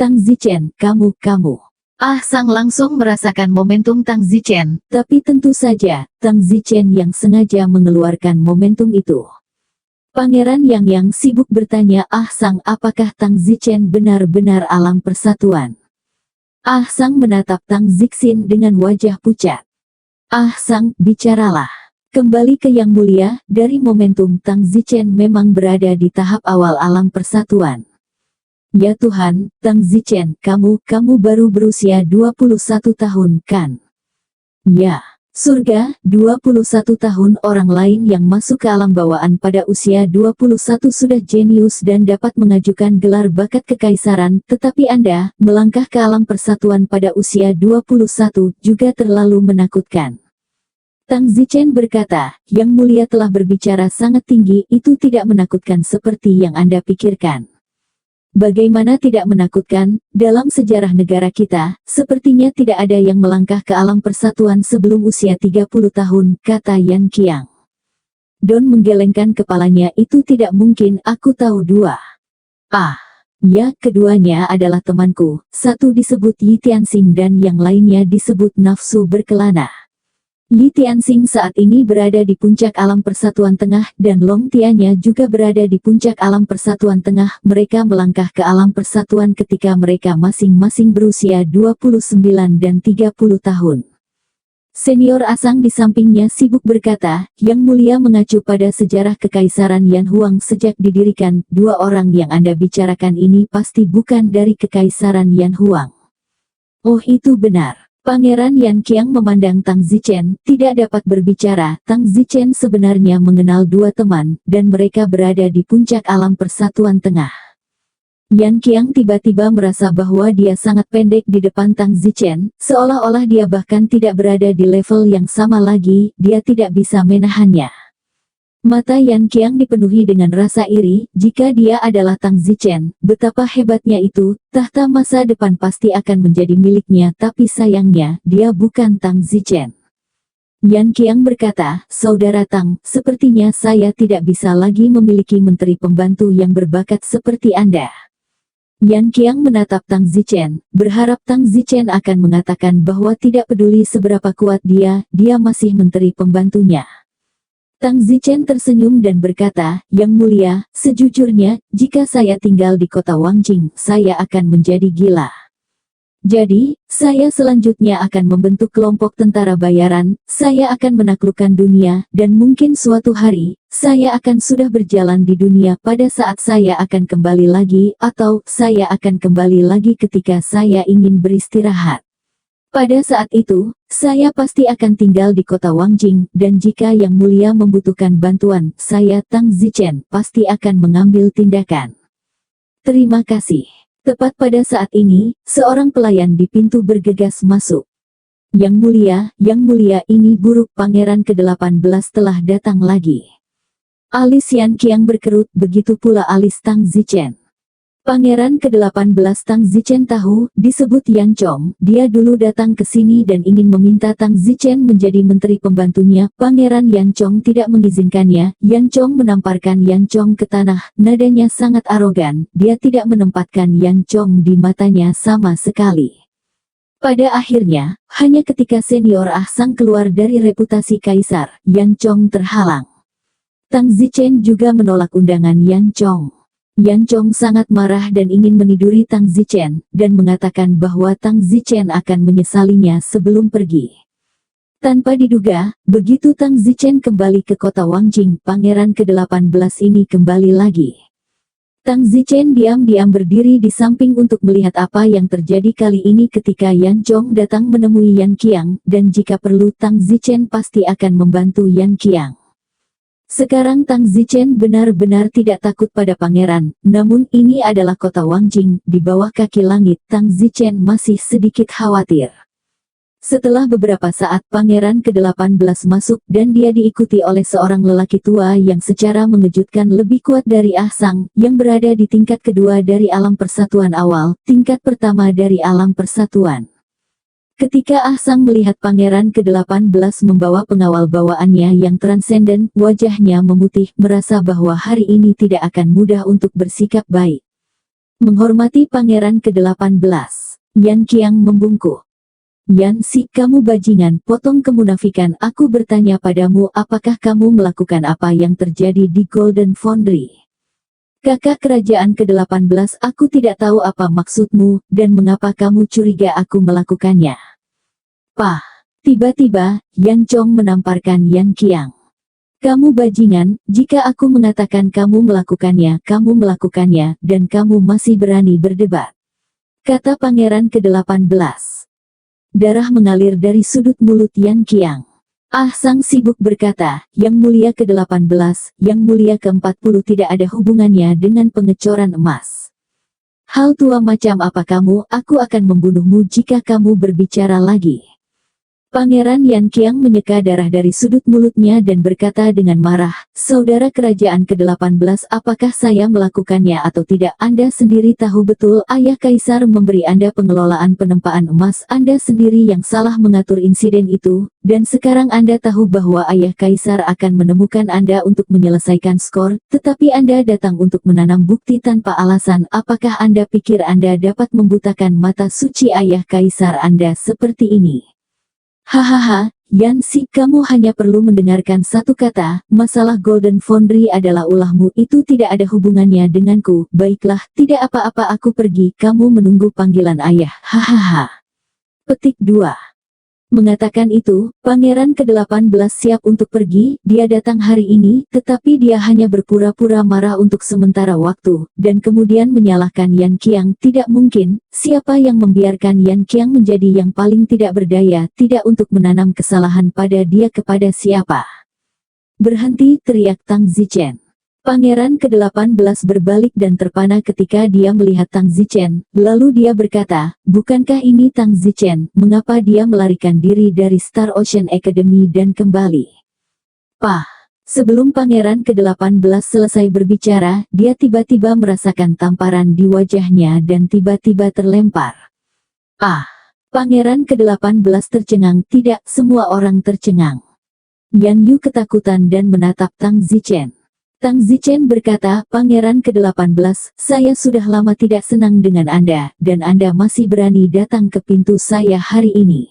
"Tang Zichen, kamu." Ah Sang langsung merasakan momentum Tang Zichen, tapi tentu saja, Tang Zichen yang sengaja mengeluarkan momentum itu. Pangeran Yang sibuk bertanya, "Ah Sang, apakah Tang Zichen benar-benar alam persatuan?" Ah Sang menatap Tang Zichen dengan wajah pucat. "Ah Sang, bicaralah." "Kembali ke Yang Mulia, dari momentum Tang Zichen memang berada di tahap awal alam persatuan." "Ya Tuhan, Tang Zichen, kamu baru berusia 21 tahun, kan?" "Ya." "Surga, 21 tahun orang lain yang masuk ke alam bawaan pada usia 21 sudah jenius dan dapat mengajukan gelar bakat kekaisaran, tetapi Anda, melangkah ke alam persatuan pada usia 21, juga terlalu menakutkan." Tang Zichen berkata, "Yang Mulia telah berbicara sangat tinggi, itu tidak menakutkan seperti yang Anda pikirkan." "Bagaimana tidak menakutkan? Dalam sejarah negara kita, sepertinya tidak ada yang melangkah ke alam persatuan sebelum usia 30 tahun, kata Yan Qiang. Don menggelengkan kepalanya. "Itu tidak mungkin, aku tahu dua." Ya, keduanya adalah temanku, satu disebut Yi Tianxing dan yang lainnya disebut nafsu berkelana. Yi Tianxing saat ini berada di puncak alam persatuan tengah, dan Long Tianya juga berada di puncak alam persatuan tengah. Mereka melangkah ke alam persatuan ketika mereka masing-masing berusia 29 dan 30 tahun. Senior Asang di sampingnya sibuk berkata, "Yang Mulia mengacu pada sejarah kekaisaran Yan Huang sejak didirikan, dua orang yang Anda bicarakan ini pasti bukan dari kekaisaran Yan Huang." "Oh, itu benar." Pangeran Yan Qiang memandang Tang Zichen, tidak dapat berbicara. Tang Zichen sebenarnya mengenal dua teman, dan mereka berada di puncak alam persatuan tengah. Yan Qiang tiba-tiba merasa bahwa dia sangat pendek di depan Tang Zichen, seolah-olah dia bahkan tidak berada di level yang sama lagi, dia tidak bisa menahannya. Mata Yan Qiang dipenuhi dengan rasa iri, jika dia adalah Tang Zichen, betapa hebatnya itu, tahta masa depan pasti akan menjadi miliknya, tapi sayangnya, dia bukan Tang Zichen. Yan Qiang berkata, "Saudara Tang, sepertinya saya tidak bisa lagi memiliki menteri pembantu yang berbakat seperti Anda." Yan Qiang menatap Tang Zichen, berharap Tang Zichen akan mengatakan bahwa tidak peduli seberapa kuat dia masih menteri pembantunya. Tang Zichen tersenyum dan berkata, "Yang mulia, sejujurnya, jika saya tinggal di kota Wangjing, saya akan menjadi gila. Jadi, saya selanjutnya akan membentuk kelompok tentara bayaran, saya akan menaklukkan dunia, dan mungkin suatu hari, saya akan sudah berjalan di dunia pada saat saya akan kembali lagi, atau saya akan kembali lagi ketika saya ingin beristirahat. Pada saat itu, saya pasti akan tinggal di kota Wangjing, dan jika Yang Mulia membutuhkan bantuan, saya Tang Zichen pasti akan mengambil tindakan." "Terima kasih." Tepat pada saat ini, seorang pelayan di pintu bergegas masuk. Yang Mulia, ini buruk Pangeran ke-18 telah datang lagi." Alis Yan Qiang berkerut, begitu pula alis Tang Zichen. Pangeran ke-18 Tang Zichen tahu, disebut Yan Chong, dia dulu datang ke sini dan ingin meminta Tang Zichen menjadi menteri pembantunya. Pangeran Yan Chong tidak mengizinkannya. Yan Chong menamparkan Yan Chong ke tanah, nadanya sangat arogan, dia tidak menempatkan Yan Chong di matanya sama sekali. Pada akhirnya, hanya ketika senior Ah Sang keluar dari reputasi kaisar, Yan Chong terhalang. Tang Zichen juga menolak undangan Yan Chong. Yan Chong sangat marah dan ingin meniduri Tang Zichen, dan mengatakan bahwa Tang Zichen akan menyesalinya sebelum pergi. Tanpa diduga, begitu Tang Zichen kembali ke kota Wangjing, Pangeran ke-18 ini kembali lagi. Tang Zichen diam-diam berdiri di samping untuk melihat apa yang terjadi kali ini ketika Yan Chong datang menemui Yan Qiang, dan jika perlu Tang Zichen pasti akan membantu Yan Qiang. Sekarang Tang Zichen benar-benar tidak takut pada pangeran, namun ini adalah kota Wangjing, di bawah kaki langit. Tang Zichen masih sedikit khawatir. Setelah beberapa saat Pangeran ke-18 masuk dan dia diikuti oleh seorang lelaki tua yang secara mengejutkan lebih kuat dari Ah Sang, yang berada di tingkat kedua dari alam persatuan awal, tingkat pertama dari alam persatuan. Ketika Ah Sang melihat Pangeran ke-18 membawa pengawal bawaannya yang transenden, wajahnya memutih, merasa bahwa hari ini tidak akan mudah untuk bersikap baik. Menghormati Pangeran ke-18, Yan Qiang membungkuk. "Yan Si, kamu bajingan, potong kemunafikan, aku bertanya padamu apakah kamu melakukan apa yang terjadi di Golden Foundry? Kakak kerajaan ke-18, aku tidak tahu apa maksudmu, dan mengapa kamu curiga aku melakukannya." "Pah!" Tiba-tiba, Yan Chong menamparkan Yan Qiang. "Kamu bajingan, jika aku mengatakan kamu melakukannya, dan kamu masih berani berdebat," kata Pangeran ke-18. Darah mengalir dari sudut mulut Yan Qiang. Ah Sang sibuk berkata, "Yang Mulia ke-18, Yang Mulia ke-40 tidak ada hubungannya dengan pengecoran emas. Hal tua macam apa kamu, aku akan membunuhmu jika kamu berbicara lagi." Pangeran Yan Qiang menyeka darah dari sudut mulutnya dan berkata dengan marah, "Saudara kerajaan ke-18, apakah saya melakukannya atau tidak? Anda sendiri tahu betul ayah kaisar memberi Anda pengelolaan penempaan emas. Anda sendiri yang salah mengatur insiden itu, dan sekarang Anda tahu bahwa ayah kaisar akan menemukan Anda untuk menyelesaikan skor, tetapi Anda datang untuk menanam bukti tanpa alasan. Apakah Anda pikir Anda dapat membutakan mata suci ayah kaisar Anda seperti ini?" "Hahaha, Yan Si, kamu hanya perlu mendengarkan satu kata, masalah Golden Foundry adalah ulahmu, itu tidak ada hubungannya denganku. Baiklah, tidak apa-apa, aku pergi, kamu menunggu panggilan ayah." Hahaha. Petik 2. Mengatakan itu, Pangeran ke-18 siap untuk pergi. Dia datang hari ini, tetapi dia hanya berpura-pura marah untuk sementara waktu, dan kemudian menyalahkan Yan Qiang. Tidak mungkin, siapa yang membiarkan Yan Qiang menjadi yang paling tidak berdaya, tidak untuk menanam kesalahan pada dia kepada siapa? "Berhenti!" teriak Tang Zichen. Pangeran ke-18 berbalik dan terpana ketika dia melihat Tang Zichen, lalu dia berkata, "Bukankah ini Tang Zichen? Mengapa dia melarikan diri dari Star Ocean Academy dan kembali?" "Pah!" Sebelum pangeran ke-18 selesai berbicara, dia tiba-tiba merasakan tamparan di wajahnya dan tiba-tiba terlempar. Ah! Pangeran ke-18 tercengang. Tidak, semua orang tercengang. Yan Yu ketakutan dan menatap Tang Zichen. Tang Zichen berkata, Pangeran ke-18, saya sudah lama tidak senang dengan Anda, dan Anda masih berani datang ke pintu saya hari ini.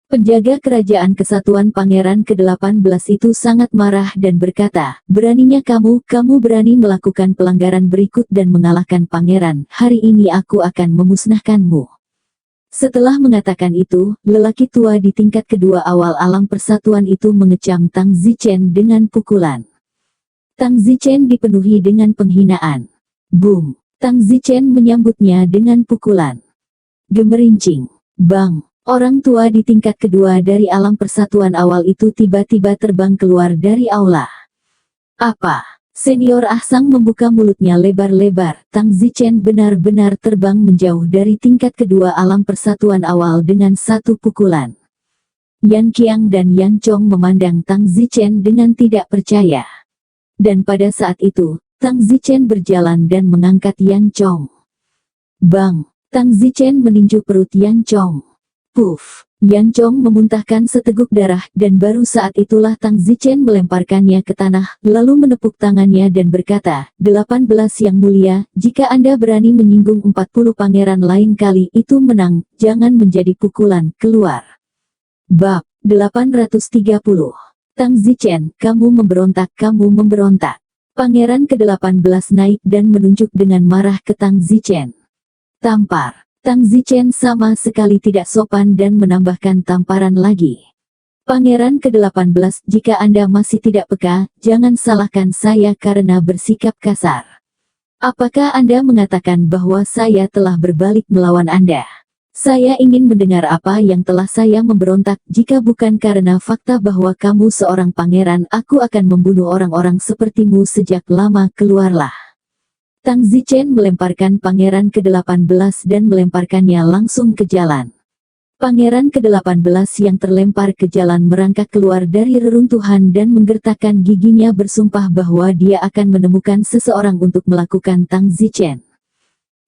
Penjaga kerajaan kesatuan Pangeran ke-18 itu sangat marah dan berkata, beraninya kamu berani melakukan pelanggaran berikut dan mengalahkan pangeran, hari ini aku akan memusnahkanmu. Setelah mengatakan itu, lelaki tua di tingkat kedua awal alam persatuan itu mengecam Tang Zichen dengan pukulan. Tang Zichen dipenuhi dengan penghinaan. Boom! Tang Zichen menyambutnya dengan pukulan. Gemerincing. Bang! Orang tua di tingkat kedua dari alam persatuan awal itu tiba-tiba terbang keluar dari aula. Apa? Senior Ahsang membuka mulutnya lebar-lebar. Tang Zichen benar-benar terbang menjauh dari tingkat kedua alam persatuan awal dengan satu pukulan. Yan Qiang dan Yan Chong memandang Tang Zichen dengan tidak percaya. Dan pada saat itu, Tang Zichen berjalan dan mengangkat Yan Chong. Bang! Tang Zichen meninju perut Yan Chong. Puff! Yan Chong memuntahkan seteguk darah, dan baru saat itulah Tang Zichen melemparkannya ke tanah, lalu menepuk tangannya dan berkata, 18 yang mulia, jika Anda berani menyinggung 40 pangeran lain kali itu menang, jangan menjadi pukulan, keluar. Bab 830. Tang Zichen, kamu memberontak, kamu memberontak. Pangeran ke-18 naik dan menunjuk dengan marah ke Tang Zichen. Tampar. Tang Zichen sama sekali tidak sopan dan menambahkan tamparan lagi. Pangeran ke-18, jika Anda masih tidak peka, jangan salahkan saya karena bersikap kasar. Apakah Anda mengatakan bahwa saya telah berbalik melawan Anda? Saya ingin mendengar apa yang telah saya memberontak. Jika bukan karena fakta bahwa kamu seorang pangeran, aku akan membunuh orang-orang sepertimu sejak lama. Keluarlah. Tang Zichen melemparkan pangeran ke-18 dan melemparkannya langsung ke jalan. Pangeran ke-18 yang terlempar ke jalan merangkak keluar dari reruntuhan dan menggertakkan giginya bersumpah bahwa dia akan menemukan seseorang untuk melakukan Tang Zichen.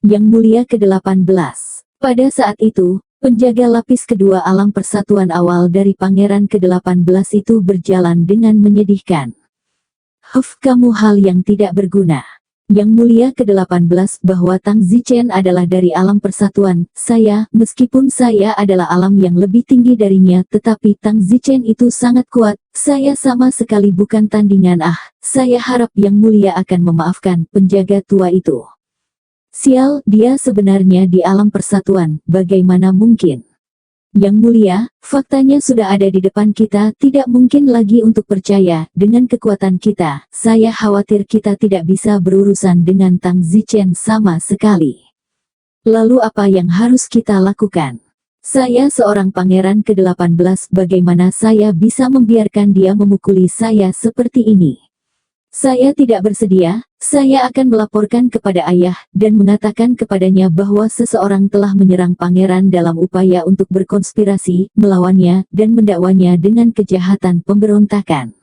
Yang mulia ke-18. Pada saat itu, penjaga lapis kedua alam persatuan awal dari pangeran ke-18 itu berjalan dengan menyedihkan. Huff, kamu hal yang tidak berguna. Yang mulia ke-18 bahwa Tang Zichen adalah dari alam persatuan, meskipun saya adalah alam yang lebih tinggi darinya, tetapi Tang Zichen itu sangat kuat, saya sama sekali bukan tandingan. Saya harap yang mulia akan memaafkan penjaga tua itu. Sial, dia sebenarnya di alam persatuan, bagaimana mungkin? Yang mulia, faktanya sudah ada di depan kita, tidak mungkin lagi untuk percaya, dengan kekuatan kita, saya khawatir kita tidak bisa berurusan dengan Tang Zichen sama sekali. Lalu apa yang harus kita lakukan? Saya seorang pangeran ke-18, bagaimana saya bisa membiarkan dia memukuli saya seperti ini? Saya tidak bersedia, saya akan melaporkan kepada ayah, dan mengatakan kepadanya bahwa seseorang telah menyerang pangeran dalam upaya untuk berkonspirasi, melawannya, dan mendakwanya dengan kejahatan pemberontakan.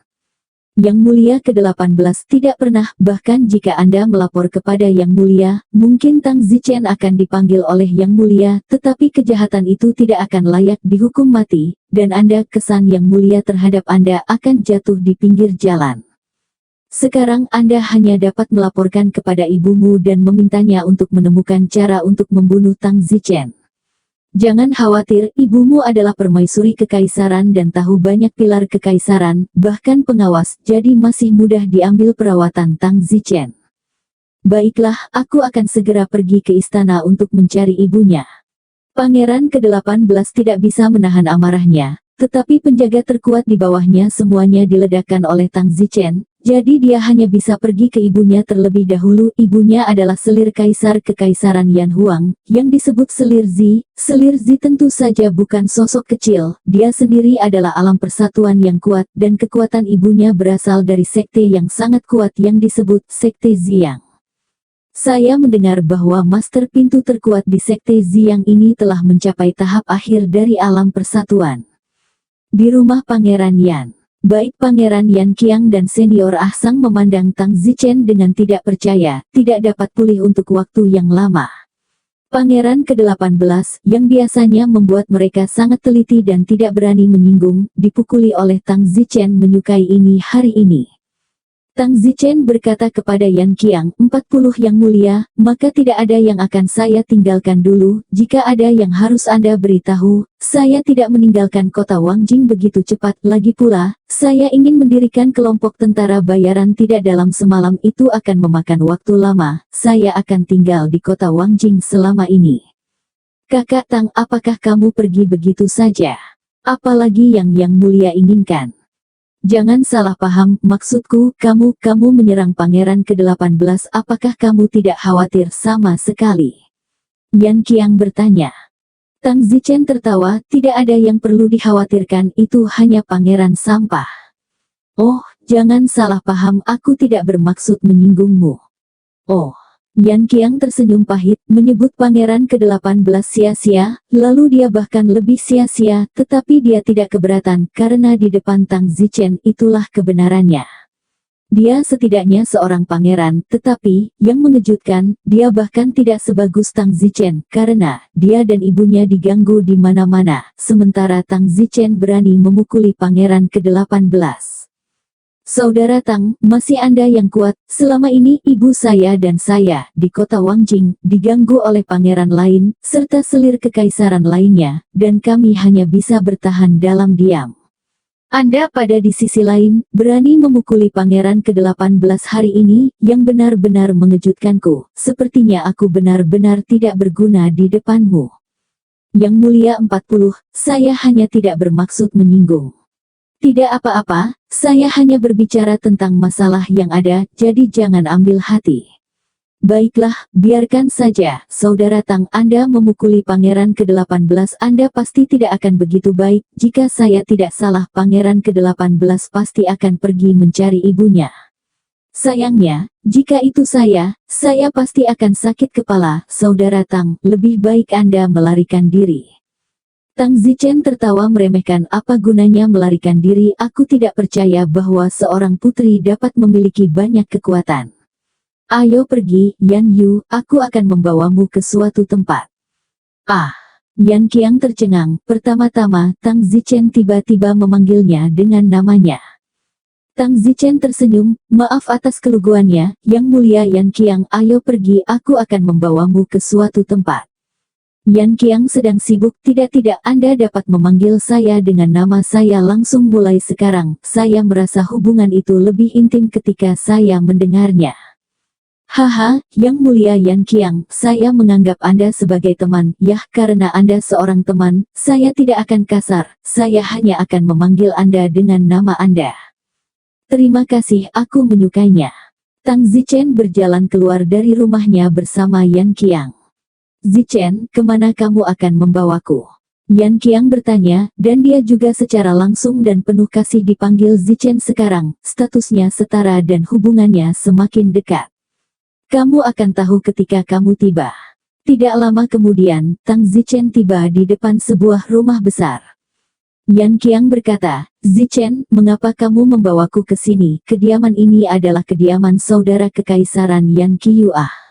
Yang mulia ke-18 tidak pernah, bahkan jika Anda melapor kepada Yang Mulia, mungkin Tang Zichen akan dipanggil oleh Yang Mulia, tetapi kejahatan itu tidak akan layak dihukum mati, dan Anda, kesan Yang Mulia terhadap Anda akan jatuh di pinggir jalan. Sekarang Anda hanya dapat melaporkan kepada ibumu dan memintanya untuk menemukan cara untuk membunuh Tang Zichen. Jangan khawatir, ibumu adalah permaisuri kekaisaran dan tahu banyak pilar kekaisaran, bahkan pengawas, jadi masih mudah diambil perawatan Tang Zichen. Baiklah, aku akan segera pergi ke istana untuk mencari ibunya. Pangeran ke-18 tidak bisa menahan amarahnya, tetapi penjaga terkuat di bawahnya semuanya diledakkan oleh Tang Zichen. Jadi dia hanya bisa pergi ke ibunya terlebih dahulu. Ibunya adalah selir kaisar kekaisaran Yan Huang, yang disebut Selir Zi. Selir Zi tentu saja bukan sosok kecil, dia sendiri adalah alam persatuan yang kuat, dan kekuatan ibunya berasal dari sekte yang sangat kuat yang disebut Sekte Ziyang. Saya mendengar bahwa master pintu terkuat di Sekte Ziyang ini telah mencapai tahap akhir dari alam persatuan. Di rumah Pangeran Yan. Baik Pangeran Yan Qiang dan Senior Ah Sang memandang Tang Zichen dengan tidak percaya, tidak dapat pulih untuk waktu yang lama. Pangeran ke-18, yang biasanya membuat mereka sangat teliti dan tidak berani menyinggung, dipukuli oleh Tang Zichen menyukai ini hari ini. Tang Zichen berkata kepada Yan Qiang, 40 yang mulia, maka tidak ada yang akan saya tinggalkan dulu, jika ada yang harus Anda beritahu, saya tidak meninggalkan kota Wangjing begitu cepat, lagi pula, saya ingin mendirikan kelompok tentara bayaran tidak dalam semalam itu akan memakan waktu lama, saya akan tinggal di kota Wangjing selama ini. Kakak Tang, apakah kamu pergi begitu saja? Apalagi yang mulia inginkan? Jangan salah paham, maksudku, kamu menyerang Pangeran ke-18, apakah kamu tidak khawatir sama sekali? Yan Qiang bertanya. Tang Zichen tertawa, tidak ada yang perlu dikhawatirkan, itu hanya pangeran sampah. Oh, jangan salah paham, aku tidak bermaksud menyinggungmu. Oh. Yan Qiang tersenyum pahit, menyebut Pangeran ke-18 sia-sia, lalu dia bahkan lebih sia-sia, tetapi dia tidak keberatan, karena di depan Tang Zichen itulah kebenarannya. Dia setidaknya seorang pangeran, tetapi, yang mengejutkan, dia bahkan tidak sebagus Tang Zichen, karena, dia dan ibunya diganggu di mana-mana, sementara Tang Zichen berani memukuli Pangeran ke-18. Saudara Tang, masih Anda yang kuat, selama ini ibu saya dan saya, di kota Wangjing, diganggu oleh pangeran lain, serta selir kekaisaran lainnya, dan kami hanya bisa bertahan dalam diam. Anda pada di sisi lain, berani memukuli Pangeran ke-18 hari ini, yang benar-benar mengejutkanku, sepertinya aku benar-benar tidak berguna di depanmu. Yang mulia 40, saya hanya tidak bermaksud menyinggung. Tidak apa-apa, saya hanya berbicara tentang masalah yang ada, jadi jangan ambil hati. Baiklah, biarkan saja, Saudara Tang, Anda memukuli Pangeran ke-18, Anda pasti tidak akan begitu baik, jika saya tidak salah Pangeran ke-18 pasti akan pergi mencari ibunya. Sayangnya, jika itu saya pasti akan sakit kepala, Saudara Tang, lebih baik Anda melarikan diri. Tang Zichen tertawa meremehkan, apa gunanya melarikan diri, aku tidak percaya bahwa seorang putri dapat memiliki banyak kekuatan. Ayo pergi, Yan Yu, aku akan membawamu ke suatu tempat. Ah, Yan Qiang tercengang, pertama-tama Tang Zichen tiba-tiba memanggilnya dengan namanya. Tang Zichen tersenyum, maaf atas keluguannya, Yang Mulia Yan Qiang, ayo pergi, aku akan membawamu ke suatu tempat. Yan Qiang sedang sibuk, tidak Anda dapat memanggil saya dengan nama saya langsung mulai sekarang, saya merasa hubungan itu lebih intim ketika saya mendengarnya. Haha, Yang Mulia Yan Qiang, saya menganggap Anda sebagai teman, ya karena Anda seorang teman, saya tidak akan kasar, saya hanya akan memanggil Anda dengan nama Anda. Terima kasih, aku menyukainya. Tang Zichen berjalan keluar dari rumahnya bersama Yan Qiang. Zichen, kemana kamu akan membawaku? Yan Qiang bertanya, dan dia juga secara langsung dan penuh kasih dipanggil Zichen sekarang, statusnya setara dan hubungannya semakin dekat. Kamu akan tahu ketika kamu tiba. Tidak lama kemudian, Tang Zichen tiba di depan sebuah rumah besar. Yan Qiang berkata, Zichen, mengapa kamu membawaku ke sini? Kediaman ini adalah kediaman saudara kekaisaran Yan Qiuah.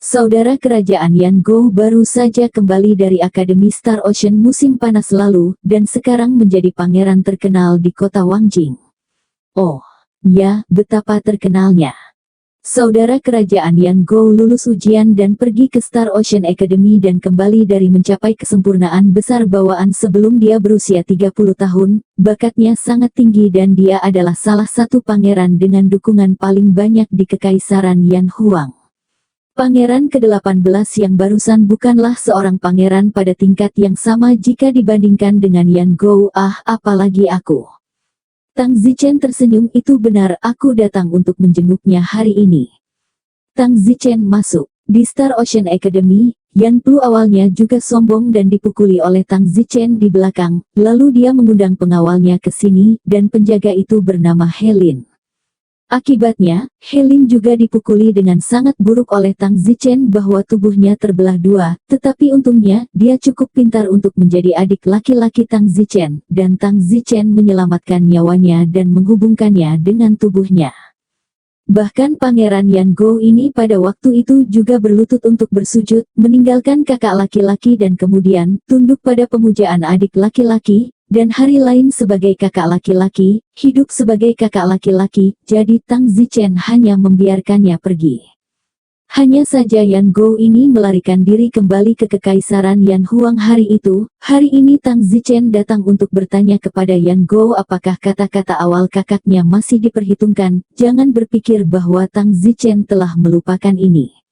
Saudara kerajaan Yan Go baru saja kembali dari Akademi Star Ocean musim panas lalu, dan sekarang menjadi pangeran terkenal di kota Wangjing. Oh, ya, betapa terkenalnya. Saudara kerajaan Yan Go lulus ujian dan pergi ke Star Ocean Academy dan kembali dari mencapai kesempurnaan besar bawaan sebelum dia berusia 30 tahun, bakatnya sangat tinggi dan dia adalah salah satu pangeran dengan dukungan paling banyak di kekaisaran Yan Huang. Pangeran ke-18 yang barusan bukanlah seorang pangeran pada tingkat yang sama jika dibandingkan dengan Yan Go, apalagi aku. Tang Zichen tersenyum, itu benar, aku datang untuk menjenguknya hari ini. Tang Zichen masuk. Di Star Ocean Academy, Yan Plu awalnya juga sombong dan dipukuli oleh Tang Zichen di belakang, lalu dia mengundang pengawalnya ke sini, dan penjaga itu bernama Helin. Akibatnya, Helin juga dipukuli dengan sangat buruk oleh Tang Zichen bahwa tubuhnya terbelah dua, tetapi untungnya, dia cukup pintar untuk menjadi adik laki-laki Tang Zichen, dan Tang Zichen menyelamatkan nyawanya dan menghubungkannya dengan tubuhnya. Bahkan Pangeran Yan Go ini pada waktu itu juga berlutut untuk bersujud, meninggalkan kakak laki-laki dan kemudian tunduk pada pemujaan adik laki-laki, dan hari lain sebagai kakak laki-laki, hidup sebagai kakak laki-laki, jadi Tang Zichen hanya membiarkannya pergi. Hanya saja Yan Go ini melarikan diri kembali ke Kekaisaran Yan Huang hari itu. Hari ini Tang Zichen datang untuk bertanya kepada Yan Go apakah kata-kata awal kakaknya masih diperhitungkan. Jangan berpikir bahwa Tang Zichen telah melupakan ini.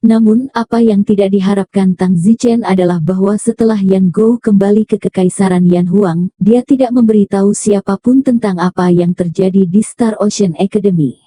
Namun, apa yang tidak diharapkan Tang Zichen adalah bahwa setelah Yan Go kembali ke Kekaisaran Yan Huang, dia tidak memberitahu siapapun tentang apa yang terjadi di Star Ocean Academy.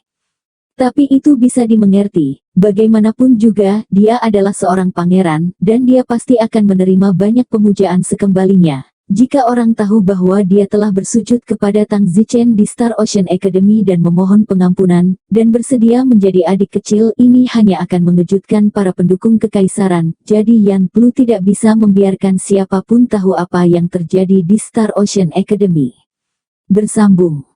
Tapi itu bisa dimengerti, bagaimanapun juga, dia adalah seorang pangeran, dan dia pasti akan menerima banyak pemujaan sekembalinya. Jika orang tahu bahwa dia telah bersujud kepada Tang Zichen di Star Ocean Academy dan memohon pengampunan, dan bersedia menjadi adik kecil, ini hanya akan mengejutkan para pendukung kekaisaran. Jadi Yan Plu tidak bisa membiarkan siapapun tahu apa yang terjadi di Star Ocean Academy. Bersambung.